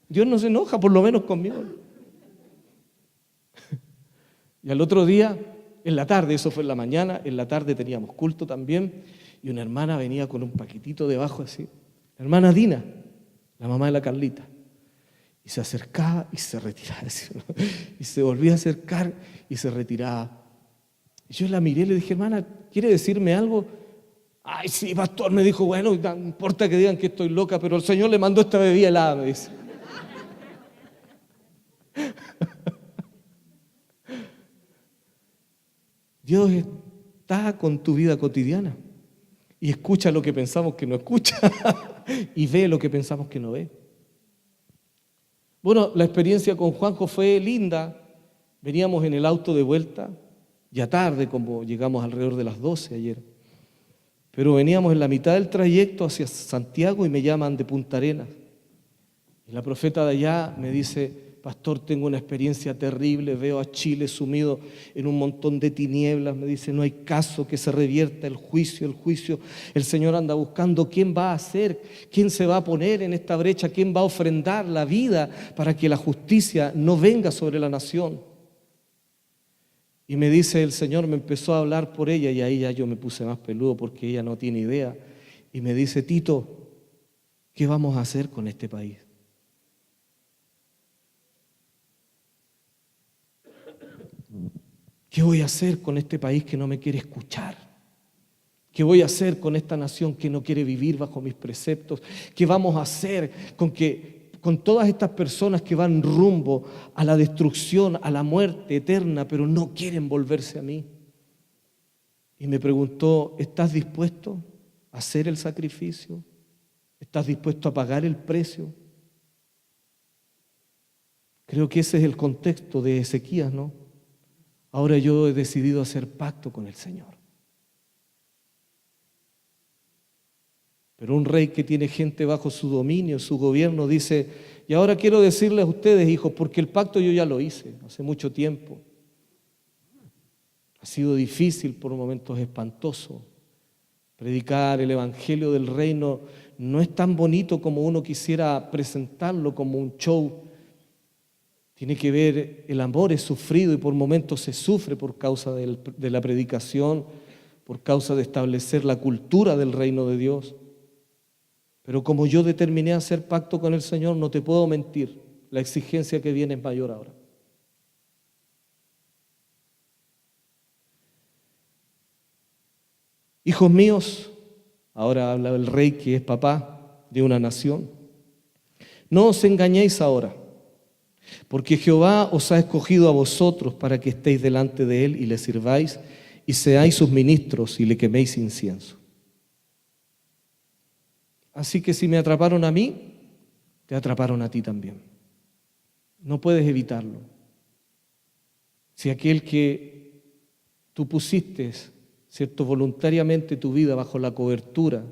Dios no se enoja, por lo menos conmigo. Y al otro día, en la tarde, eso fue en la mañana, en la tarde teníamos culto también, y una hermana venía con un paquetito debajo así, la hermana Dina, la mamá de la Carlita. Y se acercaba y se retiraba. Y se volvía a acercar y se retiraba. Y yo la miré y le dije, hermana, ¿quiere decirme algo? Ay, sí, pastor, me dijo, bueno, no importa que digan que estoy loca, pero el Señor le mandó esta bebida helada, me dice. Dios está con tu vida cotidiana y escucha lo que pensamos que no escucha y ve lo que pensamos que no ve. Bueno, la experiencia con Juanjo fue linda. Veníamos en el auto de vuelta, ya tarde, como llegamos alrededor de las 12 ayer. Pero veníamos en la mitad del trayecto hacia Santiago y me llaman de Punta Arenas. Y la profeta de allá me dice, pastor, tengo una experiencia terrible, veo a Chile sumido en un montón de tinieblas. Me dice, no hay caso que se revierta el juicio. El Señor anda buscando quién va a hacer, quién se va a poner en esta brecha, quién va a ofrendar la vida para que la justicia no venga sobre la nación. Y me dice, el Señor me empezó a hablar por ella y ahí ya yo me puse más peludo porque ella no tiene idea. Y me dice, Tito, ¿qué vamos a hacer con este país? ¿Qué voy a hacer con este país que no me quiere escuchar? ¿Qué voy a hacer con esta nación que no quiere vivir bajo mis preceptos? ¿Qué vamos a hacer con todas estas personas que van rumbo a la destrucción, a la muerte eterna, pero no quieren volverse a mí? Y me preguntó, ¿estás dispuesto a hacer el sacrificio? ¿Estás dispuesto a pagar el precio? Creo que ese es el contexto de Ezequías, ¿no? Ahora yo he decidido hacer pacto con el Señor. Pero un rey que tiene gente bajo su dominio, su gobierno, dice, y ahora quiero decirles a ustedes, hijos, porque el pacto yo ya lo hice hace mucho tiempo. Ha sido difícil, por momentos espantoso. Predicar el evangelio del reino no es tan bonito como uno quisiera presentarlo como un show. Tiene que ver, el amor es sufrido y por momentos se sufre por causa de la predicación, por causa de establecer la cultura del reino de Dios. Pero como yo determiné hacer pacto con el Señor, no te puedo mentir, la exigencia que viene es mayor ahora. Hijos míos, ahora habla el rey que es papá de una nación, no os engañéis ahora, porque Jehová os ha escogido a vosotros para que estéis delante de él y le sirváis y seáis sus ministros y le queméis incienso. Así que si me atraparon a mí, te atraparon a ti también. No puedes evitarlo. Si aquel que tú pusiste, ¿cierto?, voluntariamente tu vida bajo la cobertura,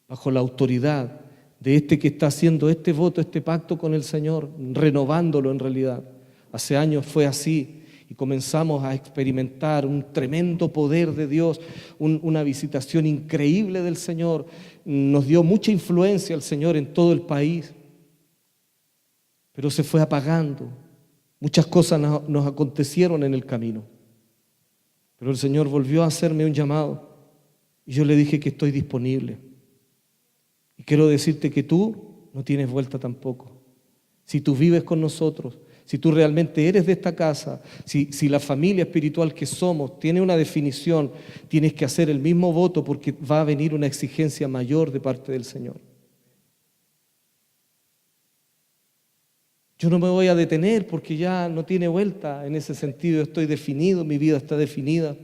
bajo la autoridad de este que está haciendo este voto, este pacto con el Señor, renovándolo en realidad. Hace años fue así y comenzamos a experimentar un tremendo poder de Dios, una visitación increíble del Señor. Nos dio mucha influencia el Señor en todo el país, pero se fue apagando. Muchas cosas nos acontecieron en el camino, pero el Señor volvió a hacerme un llamado y yo le dije que estoy disponible. Y quiero decirte que tú no tienes vuelta tampoco. Si tú vives con nosotros, si tú realmente eres de esta casa, si la familia espiritual que somos tiene una definición, tienes que hacer el mismo voto porque va a venir una exigencia mayor de parte del Señor. Yo no me voy a detener porque ya no tiene vuelta en ese sentido. Estoy definido, mi vida está definida.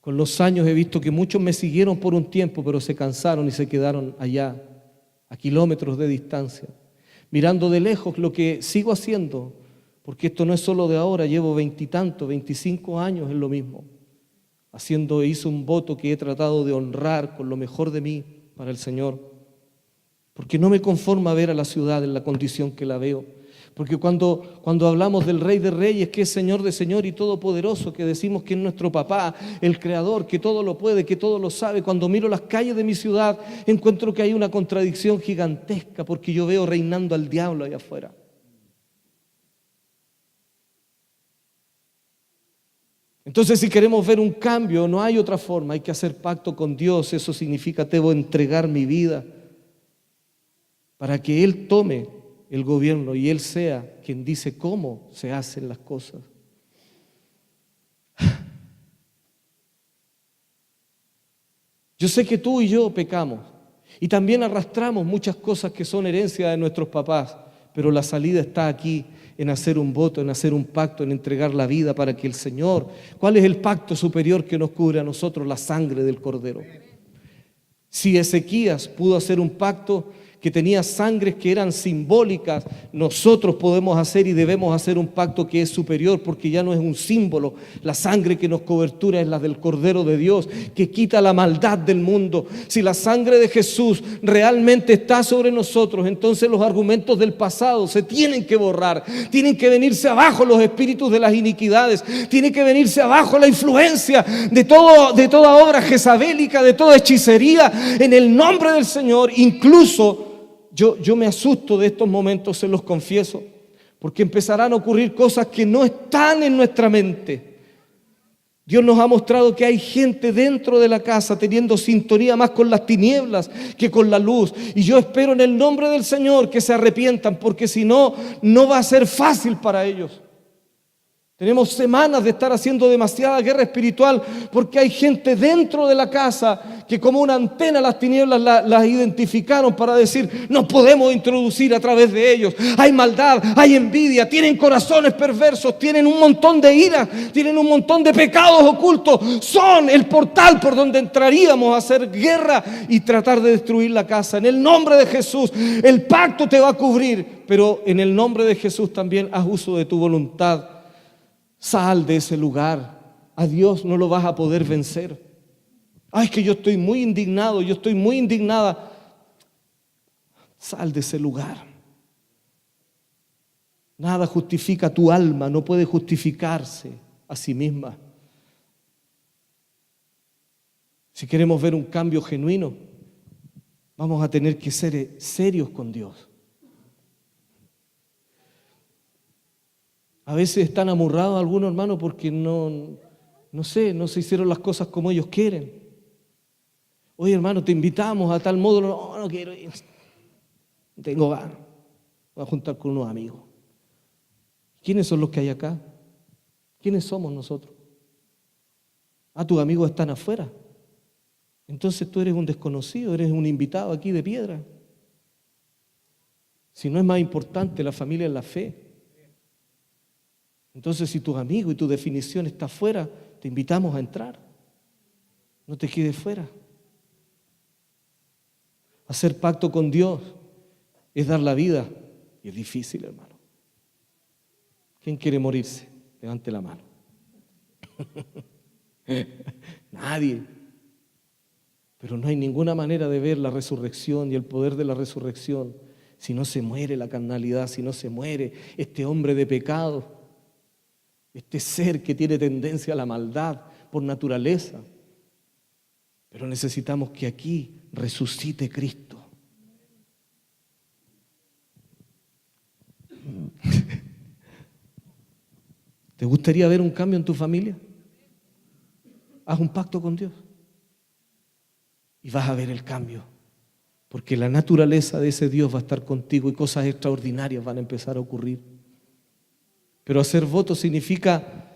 Con los años he visto que muchos me siguieron por un tiempo, pero se cansaron y se quedaron allá, a kilómetros de distancia, mirando de lejos lo que sigo haciendo, porque esto no es solo de ahora, llevo 20 y tantos, 25 años en lo mismo. Hice un voto que he tratado de honrar con lo mejor de mí para el Señor, porque no me conforma ver a la ciudad en la condición que la veo. Porque cuando hablamos del Rey de Reyes, que es Señor de Señor y Todopoderoso, que decimos que es nuestro papá, el Creador, que todo lo puede, que todo lo sabe, cuando miro las calles de mi ciudad, encuentro que hay una contradicción gigantesca, porque yo veo reinando al diablo allá afuera. Entonces, si queremos ver un cambio, no hay otra forma, hay que hacer pacto con Dios. Eso significa, debo entregar mi vida para que Él tome el gobierno y Él sea quien dice cómo se hacen las cosas. Yo sé que tú y yo pecamos y también arrastramos muchas cosas que son herencia de nuestros papás, pero la salida está aquí, en hacer un voto, en hacer un pacto, en entregar la vida para que el Señor... ¿Cuál es el pacto superior que nos cubre a nosotros? La sangre del Cordero. Si Ezequías pudo hacer un pacto que tenía sangres que eran simbólicas, nosotros podemos hacer y debemos hacer un pacto que es superior, porque ya no es un símbolo. La sangre que nos cobertura es la del Cordero de Dios, que quita la maldad del mundo. Si la sangre de Jesús realmente está sobre nosotros, entonces los argumentos del pasado se tienen que borrar. Tienen que venirse abajo los espíritus de las iniquidades. Tiene que venirse abajo la influencia de toda obra jezabélica, de toda hechicería, en el nombre del Señor. Incluso yo me asusto de estos momentos, se los confieso, porque empezarán a ocurrir cosas que no están en nuestra mente. Dios nos ha mostrado que hay gente dentro de la casa teniendo sintonía más con las tinieblas que con la luz. Y yo espero en el nombre del Señor que se arrepientan, porque si no, no va a ser fácil para ellos. Tenemos semanas de estar haciendo demasiada guerra espiritual porque hay gente dentro de la casa que como una antena las tinieblas las identificaron para decir, no podemos introducir a través de ellos. Hay maldad, hay envidia, tienen corazones perversos, tienen un montón de ira, tienen un montón de pecados ocultos. Son el portal por donde entraríamos a hacer guerra y tratar de destruir la casa. En el nombre de Jesús, el pacto te va a cubrir, pero en el nombre de Jesús también haz uso de tu voluntad. Sal de ese lugar. A Dios no lo vas a poder vencer. Ay, es que yo estoy muy indignado, yo estoy muy indignada. Sal de ese lugar. Nada justifica tu alma, no puede justificarse a sí misma. Si queremos ver un cambio genuino, vamos a tener que ser serios con Dios. A veces están amurrados algunos hermanos porque no se hicieron las cosas como ellos quieren. Oye, hermano, te invitamos a tal modo. No quiero ir. Tengo ganas. Voy a juntar con unos amigos. ¿Quiénes son los que hay acá? ¿Quiénes somos nosotros? Ah, tus amigos están afuera. Entonces tú eres un desconocido, eres un invitado aquí de piedra. Si no es más importante la familia en la fe. Entonces si tus amigos y tu definición está afuera, te invitamos a entrar. No te quedes fuera. Hacer pacto con Dios es dar la vida. Y es difícil, hermano. ¿Quién quiere morirse? Levante la mano. Nadie. Pero no hay ninguna manera de ver la resurrección y el poder de la resurrección si no se muere la carnalidad, si no se muere este hombre de pecado, este ser que tiene tendencia a la maldad por naturaleza. Pero necesitamos que aquí resucite Cristo. ¿Te gustaría ver un cambio en tu familia? Haz un pacto con Dios y vas a ver el cambio, porque la naturaleza de ese Dios va a estar contigo y cosas extraordinarias van a empezar a ocurrir. Pero hacer voto significa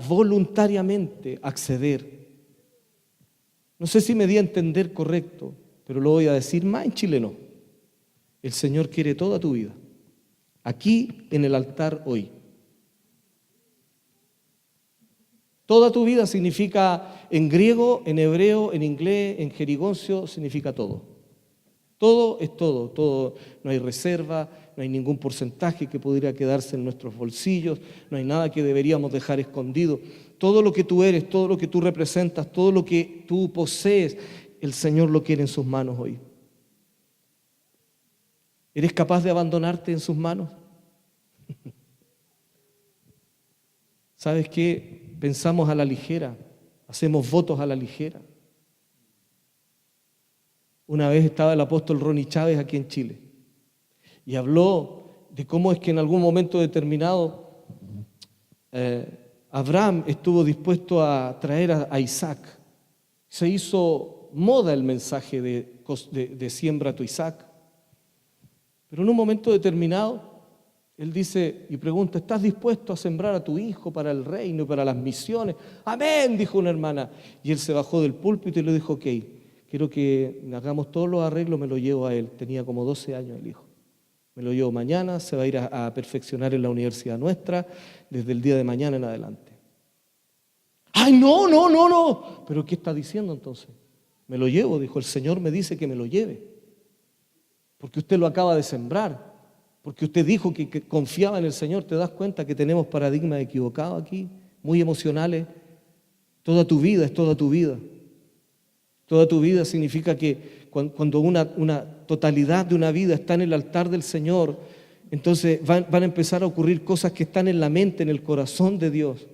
voluntariamente acceder. No sé si me di a entender correcto, pero lo voy a decir más en chileno. El Señor quiere toda tu vida, aquí en el altar hoy. Toda tu vida significa en griego, en hebreo, en inglés, en jerigoncio, significa todo. Todo es todo, todo. No hay reserva, no hay ningún porcentaje que pudiera quedarse en nuestros bolsillos, no hay nada que deberíamos dejar escondido. Todo lo que tú eres, todo lo que tú representas, todo lo que tú posees, el Señor lo quiere en sus manos hoy. ¿Eres capaz de abandonarte en sus manos? ¿Sabes qué? Pensamos a la ligera, hacemos votos a la ligera. Una vez estaba el apóstol Ronnie Chávez aquí en Chile y habló de cómo es que en algún momento determinado Abraham estuvo dispuesto a traer a Isaac. Se hizo moda el mensaje de siembra a tu Isaac. Pero en un momento determinado él dice y pregunta, ¿estás dispuesto a sembrar a tu hijo para el reino y para las misiones? Amén, dijo una hermana. Y él se bajó del púlpito y le dijo, ok, quiero que hagamos todos los arreglos, me lo llevo a él. Tenía como 12 años el hijo. Me lo llevo mañana, se va a ir a perfeccionar en la universidad nuestra, desde el día de mañana en adelante. ¡Ay, no! ¿Pero qué está diciendo entonces? Me lo llevo, dijo, el Señor me dice que me lo lleve. Porque usted lo acaba de sembrar. Porque usted dijo que confiaba en el Señor. ¿Te das cuenta que tenemos paradigmas equivocados aquí? Muy emocionales. Toda tu vida es toda tu vida. Toda tu vida significa que cuando una totalidad de una vida está en el altar del Señor, entonces van a empezar a ocurrir cosas que están en la mente, en el corazón de Dios.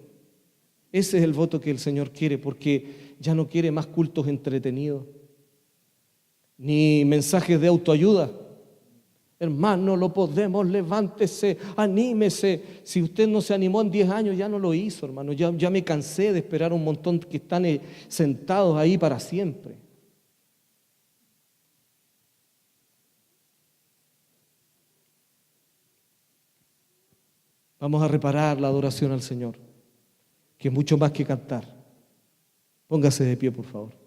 Ese es el voto que el Señor quiere, porque ya no quiere más cultos entretenidos, ni mensajes de autoayuda. Hermano, lo podemos, levántese, anímese. Si usted no se animó en 10 años, ya no lo hizo, hermano. Ya me cansé de esperar un montón que están sentados ahí para siempre. Vamos a reparar la adoración al Señor, que es mucho más que cantar. Póngase de pie, por favor.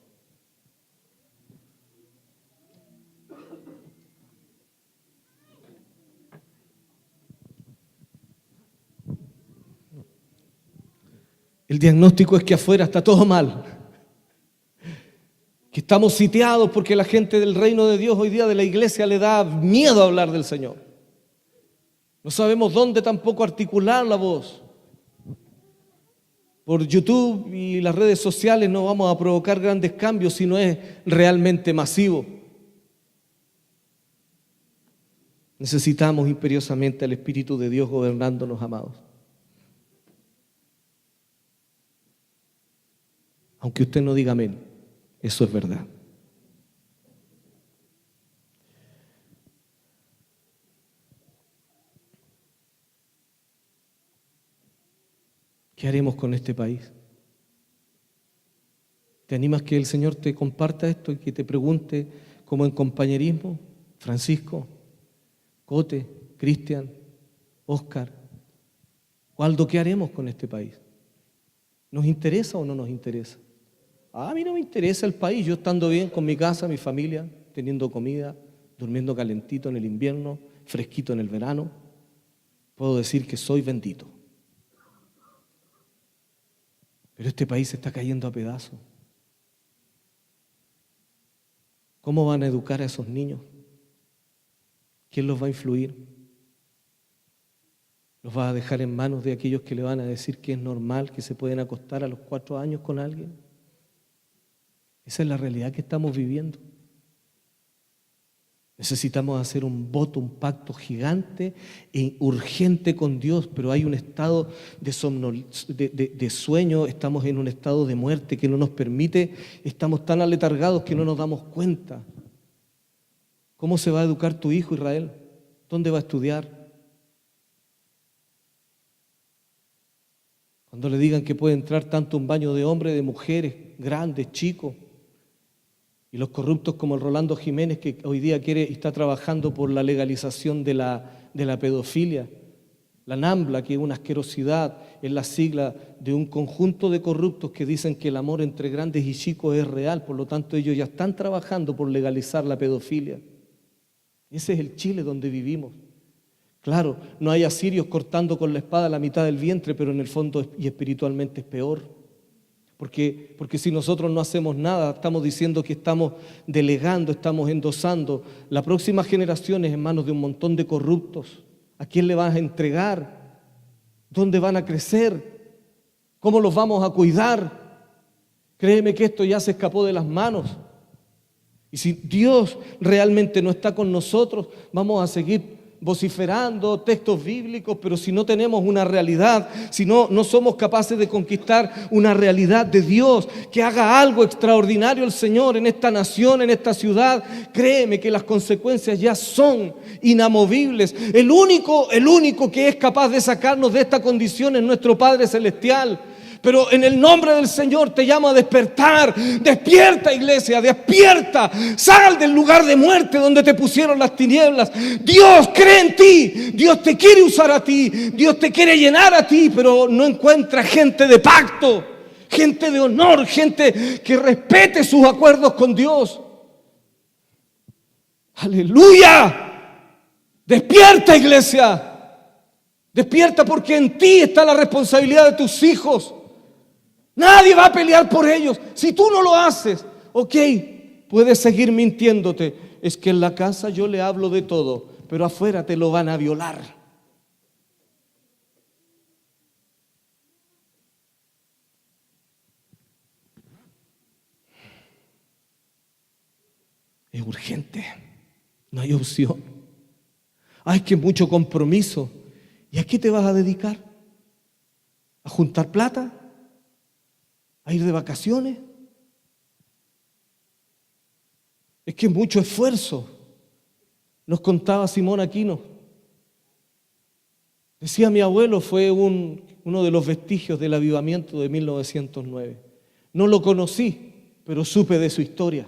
El diagnóstico es que afuera está todo mal, que estamos sitiados porque la gente del reino de Dios hoy día de la iglesia le da miedo a hablar del Señor. No sabemos dónde tampoco articular la voz. Por YouTube y las redes sociales no vamos a provocar grandes cambios si no es realmente masivo. Necesitamos imperiosamente al Espíritu de Dios gobernándonos, amados. Aunque usted no diga amén, eso es verdad. ¿Qué haremos con este país? ¿Te animas que el Señor te comparta esto y que te pregunte como en compañerismo? Francisco, Cote, Cristian, Oscar, Waldo, ¿qué haremos con este país? ¿Nos interesa o no nos interesa? A mí no me interesa el país, yo estando bien con mi casa, mi familia, teniendo comida, durmiendo calentito en el invierno, fresquito en el verano, puedo decir que soy bendito. Pero este país se está cayendo a pedazos. ¿Cómo van a educar a esos niños? ¿Quién los va a influir? ¿Los va a dejar en manos de aquellos que le van a decir que es normal que se pueden acostar a los 4 años con alguien? Esa es la realidad que estamos viviendo. Necesitamos hacer un voto, un pacto gigante e urgente con Dios, pero hay un estado de sueño, estamos en un estado de muerte que no nos permite, estamos tan aletargados que no nos damos cuenta. ¿Cómo se va a educar tu hijo, Israel? ¿Dónde va a estudiar? Cuando le digan que puede entrar tanto un baño de hombres, de mujeres, grandes, chicos, y los corruptos como el Rolando Jiménez, que hoy día quiere y está trabajando por la legalización de la pedofilia. La NAMBLA, que es una asquerosidad, es la sigla de un conjunto de corruptos que dicen que el amor entre grandes y chicos es real, por lo tanto ellos ya están trabajando por legalizar la pedofilia. Ese es el Chile donde vivimos. Claro, no hay asirios cortando con la espada la mitad del vientre, pero en el fondo y espiritualmente es peor. Porque si nosotros no hacemos nada, estamos diciendo que estamos delegando, estamos endosando la próxima generación en manos de un montón de corruptos. ¿A quién le vas a entregar? ¿Dónde van a crecer? ¿Cómo los vamos a cuidar? Créeme que esto ya se escapó de las manos. Y si Dios realmente no está con nosotros, vamos a seguir vociferando textos bíblicos, pero si no tenemos una realidad, si no somos capaces de conquistar una realidad de Dios, que haga algo extraordinario el Señor en esta nación, en esta ciudad, créeme que las consecuencias ya son inamovibles. El único que es capaz de sacarnos de esta condición es nuestro Padre Celestial. Pero en el nombre del Señor te llamo a despertar. Despierta, iglesia, despierta. Sal del lugar de muerte donde te pusieron las tinieblas. Dios cree en ti. Dios te quiere usar a ti. Dios te quiere llenar a ti, pero no encuentra gente de pacto, gente de honor, gente que respete sus acuerdos con Dios. ¡Aleluya! Despierta, iglesia. Despierta, porque en ti está la responsabilidad de tus hijos. Nadie va a pelear por ellos. Si tú no lo haces, ok, puedes seguir mintiéndote. Es que en la casa yo le hablo de todo, pero afuera te lo van a violar. Es urgente, no hay opción. Hay que mucho compromiso. ¿Y a qué te vas a dedicar? ¿A juntar plata? ¿A ir de vacaciones? Es que mucho esfuerzo. Nos contaba Simón Aquino. Decía mi abuelo, fue uno de los vestigios del avivamiento de 1909. No lo conocí, pero supe de su historia.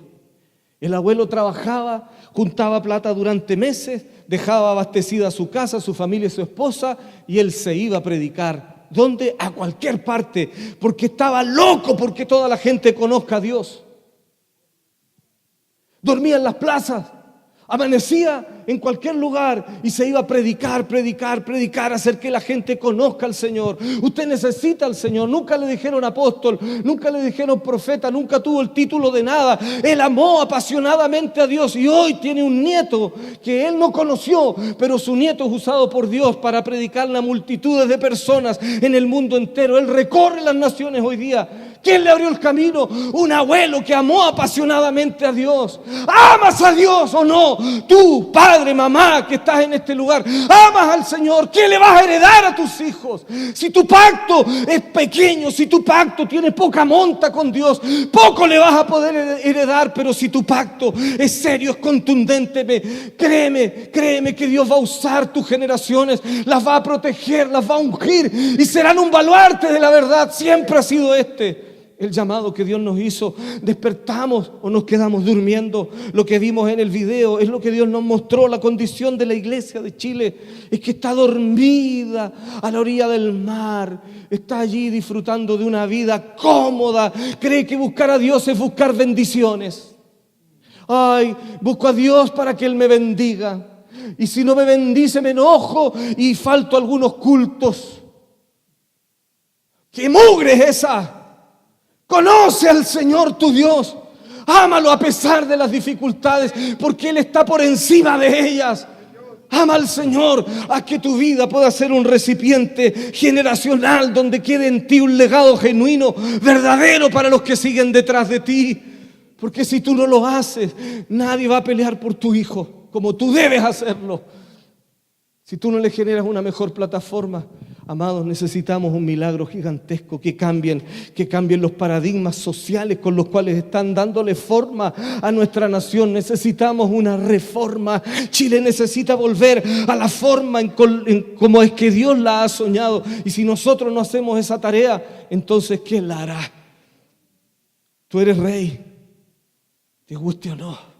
El abuelo trabajaba, juntaba plata durante meses, dejaba abastecida su casa, su familia y su esposa, y él se iba a predicar. ¿Dónde? A cualquier parte, porque estaba loco porque toda la gente conozca a Dios. Dormía en las plazas, amanecía en cualquier lugar y se iba a predicar, hacer que la gente conozca al Señor. Usted necesita al Señor. Nunca le dijeron apóstol, nunca le dijeron profeta, nunca tuvo el título de nada. Él amó apasionadamente a Dios y hoy tiene un nieto que él no conoció, pero su nieto es usado por Dios para predicar a multitudes de personas en el mundo entero. Él recorre las naciones hoy día. ¿Quién le abrió el camino? Un abuelo que amó apasionadamente a Dios. ¿Amas a Dios o no? Tú, padre, mamá, que estás en este lugar, ¿amas al Señor? ¿Qué le vas a heredar a tus hijos? Si tu pacto es pequeño, si tu pacto tiene poca monta con Dios, poco le vas a poder heredar. Pero si tu pacto es serio, es contundente, créeme que Dios va a usar tus generaciones, las va a proteger, las va a ungir y serán un baluarte de la verdad. Siempre ha sido este el llamado que Dios nos hizo. ¿Despertamos o nos quedamos durmiendo? Lo que vimos en el video es lo que Dios nos mostró. La condición de la iglesia de Chile es que está dormida a la orilla del mar. Está allí disfrutando de una vida cómoda. Cree que buscar a Dios es buscar bendiciones. Ay, busco a Dios para que Él me bendiga. Y si no me bendice, me enojo y falto a algunos cultos. ¿Qué mugre es esa? Conoce al Señor tu Dios. Ámalo a pesar de las dificultades, porque Él está por encima de ellas. Ama al Señor, a que tu vida pueda ser un recipiente generacional donde quede en ti un legado genuino, verdadero para los que siguen detrás de ti. Porque si tú no lo haces, nadie va a pelear por tu hijo como tú debes hacerlo. Si tú no le generas una mejor plataforma, amados, necesitamos un milagro gigantesco que cambien los paradigmas sociales con los cuales están dándole forma a nuestra nación. Necesitamos una reforma. Chile necesita volver a la forma en como es que Dios la ha soñado. Y si nosotros no hacemos esa tarea, entonces ¿quién la hará? Tú eres rey, te guste o no.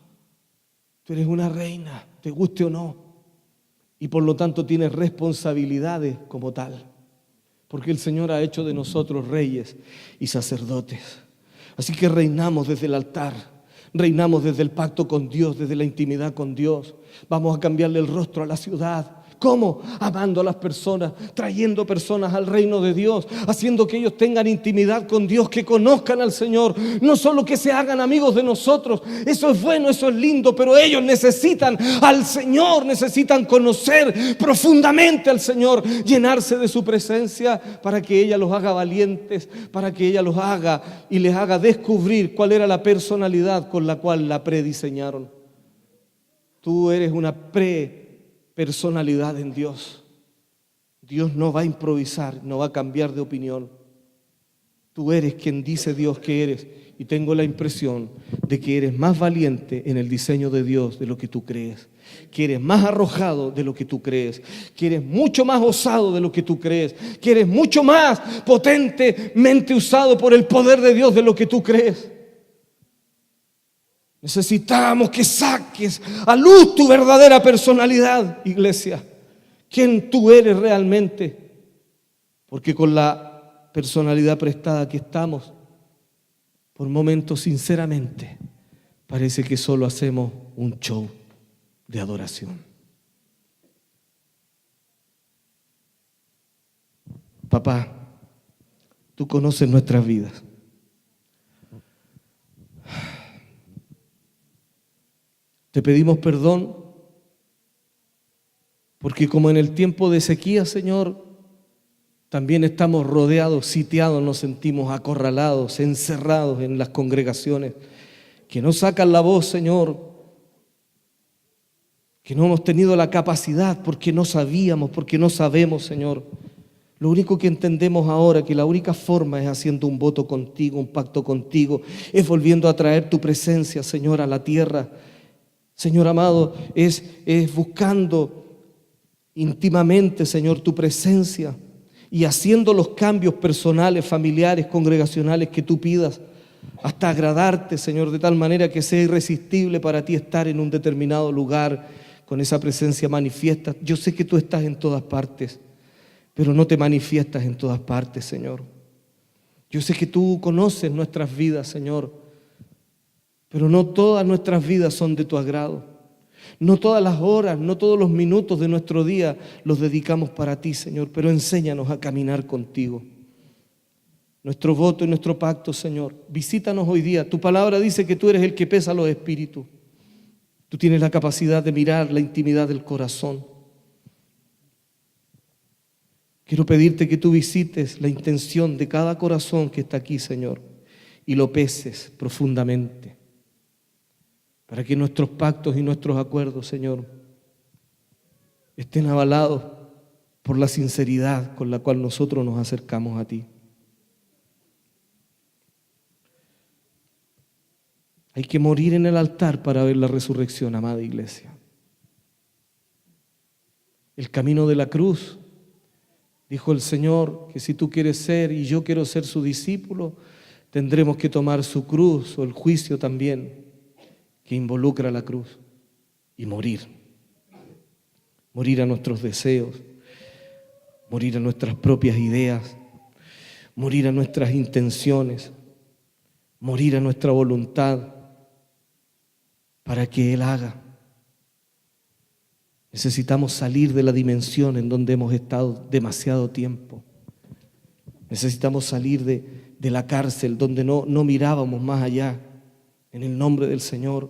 Tú eres una reina, te guste o no. Y por lo tanto tienes responsabilidades como tal. Porque el Señor ha hecho de nosotros reyes y sacerdotes. Así que reinamos desde el altar. Reinamos desde el pacto con Dios, desde la intimidad con Dios. Vamos a cambiarle el rostro a la ciudad. ¿Cómo? Amando a las personas, trayendo personas al reino de Dios, haciendo que ellos tengan intimidad con Dios, que conozcan al Señor, no solo que se hagan amigos de nosotros. Eso es bueno, eso es lindo, pero ellos necesitan al Señor, necesitan conocer profundamente al Señor, llenarse de su presencia para que ella los haga valientes, para que ella los haga y les haga descubrir cuál era la personalidad con la cual la prediseñaron. Tú eres una personalidad en Dios. Dios no va a improvisar, no va a cambiar de opinión. Tú eres quien dice Dios que eres, y tengo la impresión de que eres más valiente en el diseño de Dios de lo que tú crees, que eres más arrojado de lo que tú crees, que eres mucho más osado de lo que tú crees, que eres mucho más potentemente usado por el poder de Dios de lo que tú crees. Necesitamos que saques a luz tu verdadera personalidad, iglesia. ¿Quién tú eres realmente? Porque con la personalidad prestada que estamos, por momentos sinceramente, parece que solo hacemos un show de adoración. Papá, tú conoces nuestras vidas. Te pedimos perdón porque como en el tiempo de sequía, Señor, también estamos rodeados, sitiados, nos sentimos acorralados, encerrados en las congregaciones, que no sacan la voz, Señor, que no hemos tenido la capacidad porque no sabíamos, porque no sabemos, Señor. Lo único que entendemos ahora, que la única forma es haciendo un voto contigo, un pacto contigo, es volviendo a traer tu presencia, Señor, a la tierra. Señor amado, es buscando íntimamente, Señor, tu presencia y haciendo los cambios personales, familiares, congregacionales que tú pidas, hasta agradarte, Señor, de tal manera que sea irresistible para ti estar en un determinado lugar con esa presencia manifiesta. Yo sé que tú estás en todas partes, pero no te manifiestas en todas partes, Señor. Yo sé que tú conoces nuestras vidas, Señor, pero no todas nuestras vidas son de tu agrado. No todas las horas, no todos los minutos de nuestro día los dedicamos para ti, Señor, pero enséñanos a caminar contigo. Nuestro voto y nuestro pacto, Señor, visítanos hoy día. Tu palabra dice que tú eres el que pesa los espíritus. Tú tienes la capacidad de mirar la intimidad del corazón. Quiero pedirte que tú visites la intención de cada corazón que está aquí, Señor, y lo peses profundamente, para que nuestros pactos y nuestros acuerdos, Señor, estén avalados por la sinceridad con la cual nosotros nos acercamos a ti. Hay que morir en el altar para ver la resurrección, amada iglesia. El camino de la cruz, dijo el Señor, que si tú quieres ser y yo quiero ser su discípulo, tendremos que tomar su cruz o el juicio también que involucra la cruz y morir. Morir a nuestros deseos, morir a nuestras propias ideas, morir a nuestras intenciones, morir a nuestra voluntad para que Él haga. Necesitamos salir de la dimensión en donde hemos estado demasiado tiempo. Necesitamos salir de la cárcel donde no mirábamos más allá. En el nombre del Señor.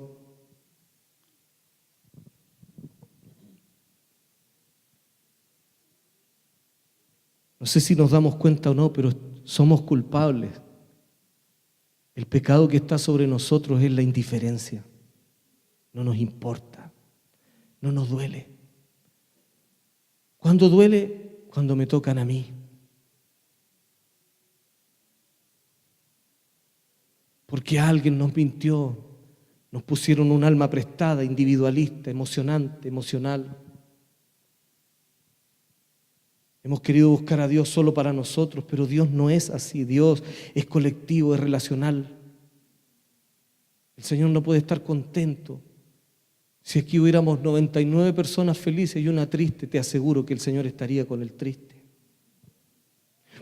No sé si nos damos cuenta o no, pero somos culpables. El pecado que está sobre nosotros es la indiferencia. No nos importa, no nos duele. ¿Cuándo duele? Cuando me tocan a mí. Porque alguien nos mintió, nos pusieron un alma prestada, individualista, emocional. Hemos querido buscar a Dios solo para nosotros, pero Dios no es así. Dios es colectivo, es relacional. El Señor no puede estar contento. Si aquí hubiéramos 99 personas felices y una triste, te aseguro que el Señor estaría con el triste.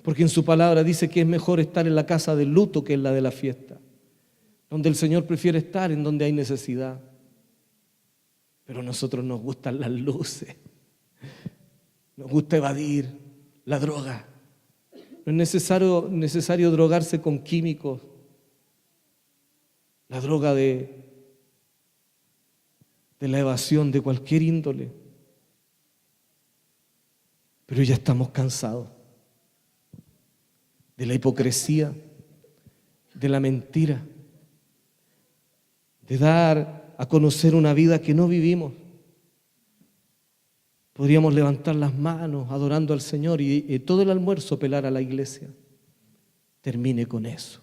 Porque en su palabra dice que es mejor estar en la casa del luto que en la de la fiesta. Donde el Señor prefiere estar, en donde hay necesidad. Pero a nosotros nos gustan las luces. Nos gusta evadir la droga. No es necesario drogarse con químicos. La droga de la evasión de cualquier índole. Pero ya estamos cansados de la hipocresía, de la mentira, de dar a conocer una vida que no vivimos. Podríamos levantar las manos adorando al Señor y todo el almuerzo apelar a la iglesia. Termine con eso.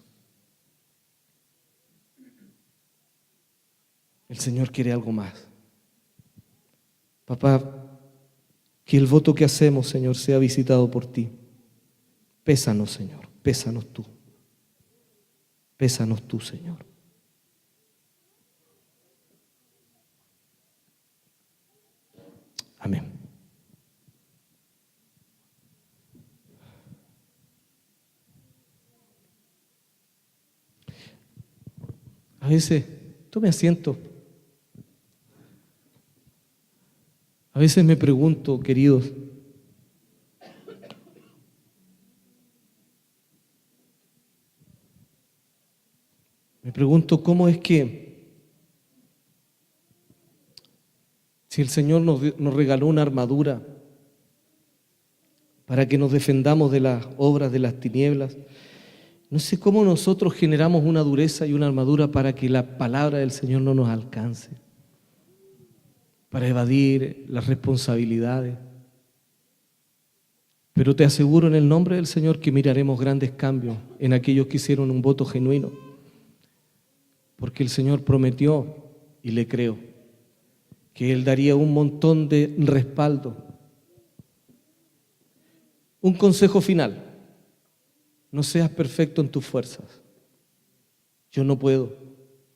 El Señor quiere algo más. Papá, que el voto que hacemos, Señor, sea visitado por ti. Pésanos, Señor, pésanos tú. Pésanos tú, Señor. Amén. A veces, tome asiento. A veces me pregunto, queridos, cómo es que si el Señor nos regaló una armadura para que nos defendamos de las obras de las tinieblas, no sé cómo nosotros generamos una dureza y una armadura para que la palabra del Señor no nos alcance, para evadir las responsabilidades. Pero te aseguro en el nombre del Señor que miraremos grandes cambios en aquellos que hicieron un voto genuino, porque el Señor prometió, y le creo, que Él daría un montón de respaldo. Un consejo final: no seas perfecto en tus fuerzas. Yo no puedo,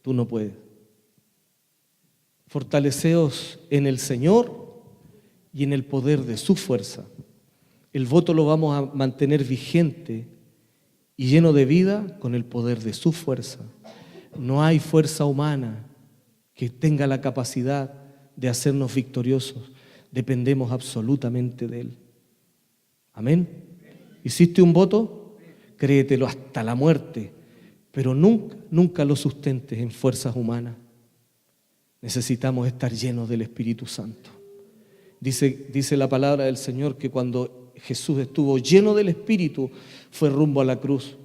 tú no puedes. Fortaleceos en el Señor y en el poder de su fuerza. El voto lo vamos a mantener vigente y lleno de vida con el poder de su fuerza. No hay fuerza humana que tenga la capacidad de hacernos victoriosos. Dependemos absolutamente de Él. Amén. ¿Hiciste un voto? Créetelo hasta la muerte, pero nunca lo sustentes en fuerzas humanas. Necesitamos estar llenos del Espíritu Santo. Dice la palabra del Señor que cuando Jesús estuvo lleno del Espíritu, fue rumbo a la cruz.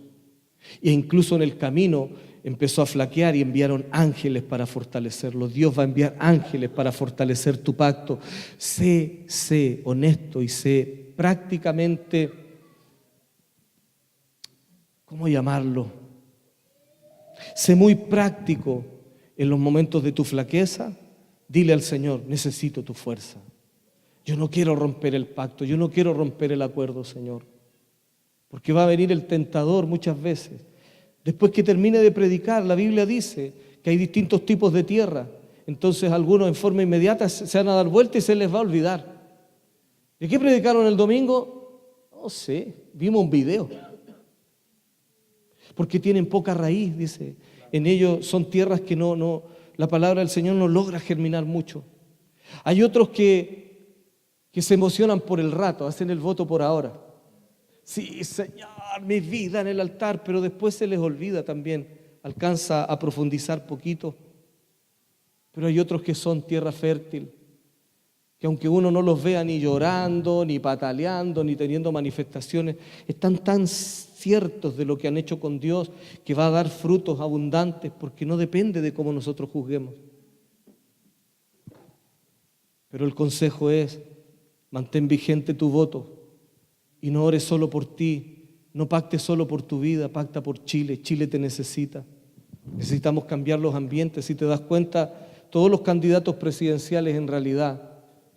E incluso en el camino empezó a flaquear y enviaron ángeles para fortalecerlo. Dios va a enviar ángeles para fortalecer tu pacto. Sé honesto y sé prácticamente, ¿cómo llamarlo? Sé muy práctico en los momentos de tu flaqueza. Dile al Señor: necesito tu fuerza. Yo no quiero romper el pacto, yo no quiero romper el acuerdo, Señor. Porque va a venir el tentador muchas veces. Después que termine de predicar, la Biblia dice que hay distintos tipos de tierra. Entonces algunos en forma inmediata se van a dar vuelta y se les va a olvidar. ¿De qué predicaron el domingo? No sé, vimos un video. Porque tienen poca raíz, dice. En ellos son tierras que la palabra del Señor no logra germinar mucho. Hay otros que se emocionan por el rato, hacen el voto por ahora. Sí, Señor, mi vida en el altar, pero después se les olvida también, alcanza a profundizar poquito. Pero hay otros que son tierra fértil, que aunque uno no los vea ni llorando, ni pataleando, ni teniendo manifestaciones, están tan ciertos de lo que han hecho con Dios que va a dar frutos abundantes, porque no depende de cómo nosotros juzguemos. Pero el consejo es, mantén vigente tu voto. Y no ores solo por ti, no pactes solo por tu vida, pacta por Chile. Chile te necesita. Necesitamos cambiar los ambientes. Si te das cuenta, todos los candidatos presidenciales en realidad,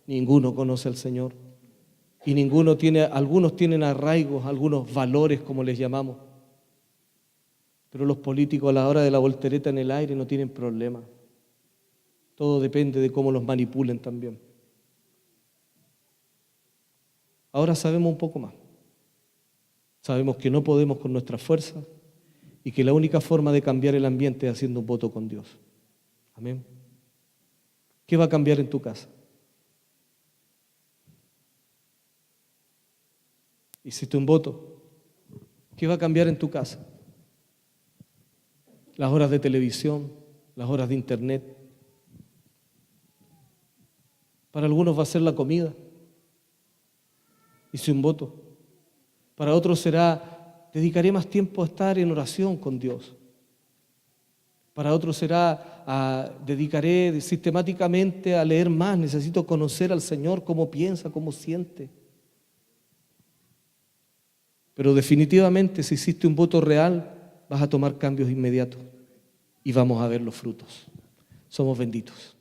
ninguno conoce al Señor. Y algunos tienen arraigos, algunos valores, como les llamamos. Pero los políticos a la hora de la voltereta en el aire no tienen problema. Todo depende de cómo los manipulen también. Ahora sabemos un poco más. Sabemos que no podemos con nuestra fuerza y que la única forma de cambiar el ambiente es haciendo un voto con Dios. Amén. ¿Qué va a cambiar en tu casa? Hiciste un voto. ¿Qué va a cambiar en tu casa? Las horas de televisión, las horas de internet. Para algunos va a ser la comida. Hice un voto. Para otros será, dedicaré más tiempo a estar en oración con Dios. Para otros será, dedicaré sistemáticamente a leer más. Necesito conocer al Señor, cómo piensa, cómo siente. Pero definitivamente, si hiciste un voto real, vas a tomar cambios inmediatos y vamos a ver los frutos. Somos benditos.